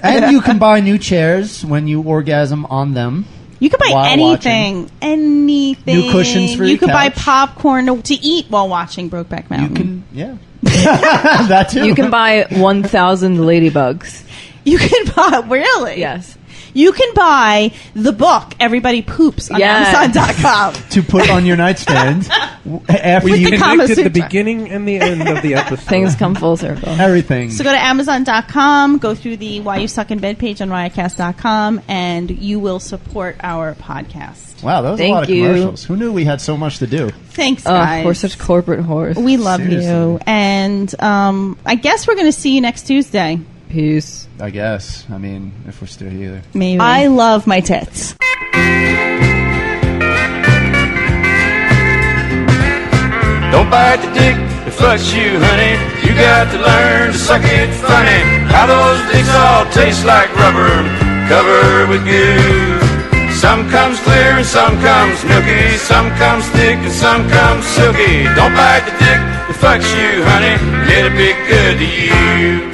And you can buy new chairs when you orgasm on them. You can buy while anything. watching. Anything. New cushions for You your can buy couch. popcorn to eat while watching Brokeback Mountain. Yeah. That too. You can buy 1,000 ladybugs. You can buy... Really? Yes. You can buy the book Everybody Poops on Amazon.com. to put on your nightstand after With you the Kama Predicted the Sutra. beginning and the end of the episode. Things come full circle. everything. So go to Amazon.com, go through the Why You Suck in Bed page on riotcast.com, and you will support our podcast. Wow, that was a lot of commercials. Who knew we had so much to do? Thanks, guys. We're such corporate whores. We love you. And I guess we're going to see you next Tuesday. Peace. I guess. I mean, if we're still here. Maybe. I love my tits. Don't bite the dick that fucks you, honey. You got to learn to suck it funny. How those dicks all taste like rubber, covered with goo. Some comes clear and some comes milky. Some comes thick and some comes silky. Don't bite the dick that fucks you, honey. It'll be good to you.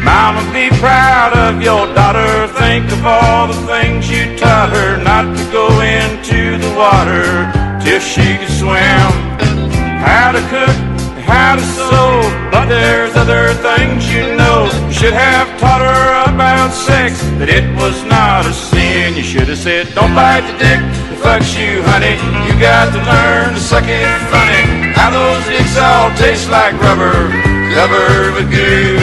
Mama, be proud of your daughter. Think of all the things you taught her. Not to go into the water till she could swim. How to cook, how to sew, but there's other things you know. You should have taught her about sex, that it was not a sin. You should have said, don't bite the dick that fucks you, honey. You got to learn to suck it funny. How those dicks all taste like rubber, covered with goo.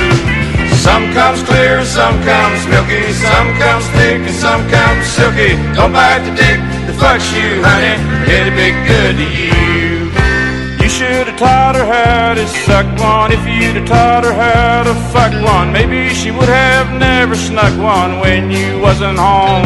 Some comes clear, some comes milky, some comes thick, and some comes silky. Don't bite the dick that fucks you, honey. It'll be good to you. You should have taught her how to suck one. If you'd have taught her how to fuck one, maybe she would have never snuck one when you wasn't home.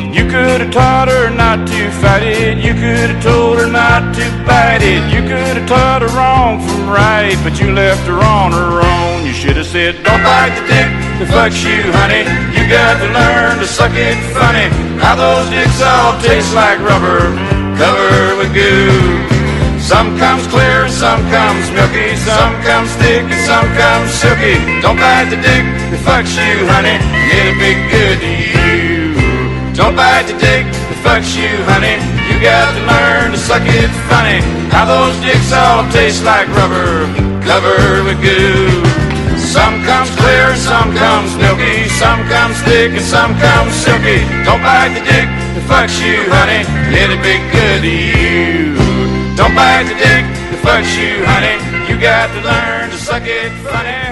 You could have taught her not to fight it. You could have told her not to bite it. You could have taught her wrong from right, but you left her on her own. You should have said, don't bite the dick that fucks you, honey. You got to learn to suck it funny. How those dicks all taste like rubber, covered with goo. Some comes clear, some comes milky, some comes thick, and some comes silky. Don't bite the dick that fucks you, honey. It'll be good to you. Don't bite the dick that fucks you, honey. You got to learn to suck it funny. How those dicks all taste like rubber, covered with goo. Some comes clear and some comes milky. Some comes thick and some comes silky. Don't bite the dick that fucks you, honey. It'll be good to you. Don't bite the dick that fucks you, honey. You got to learn to suck it funny.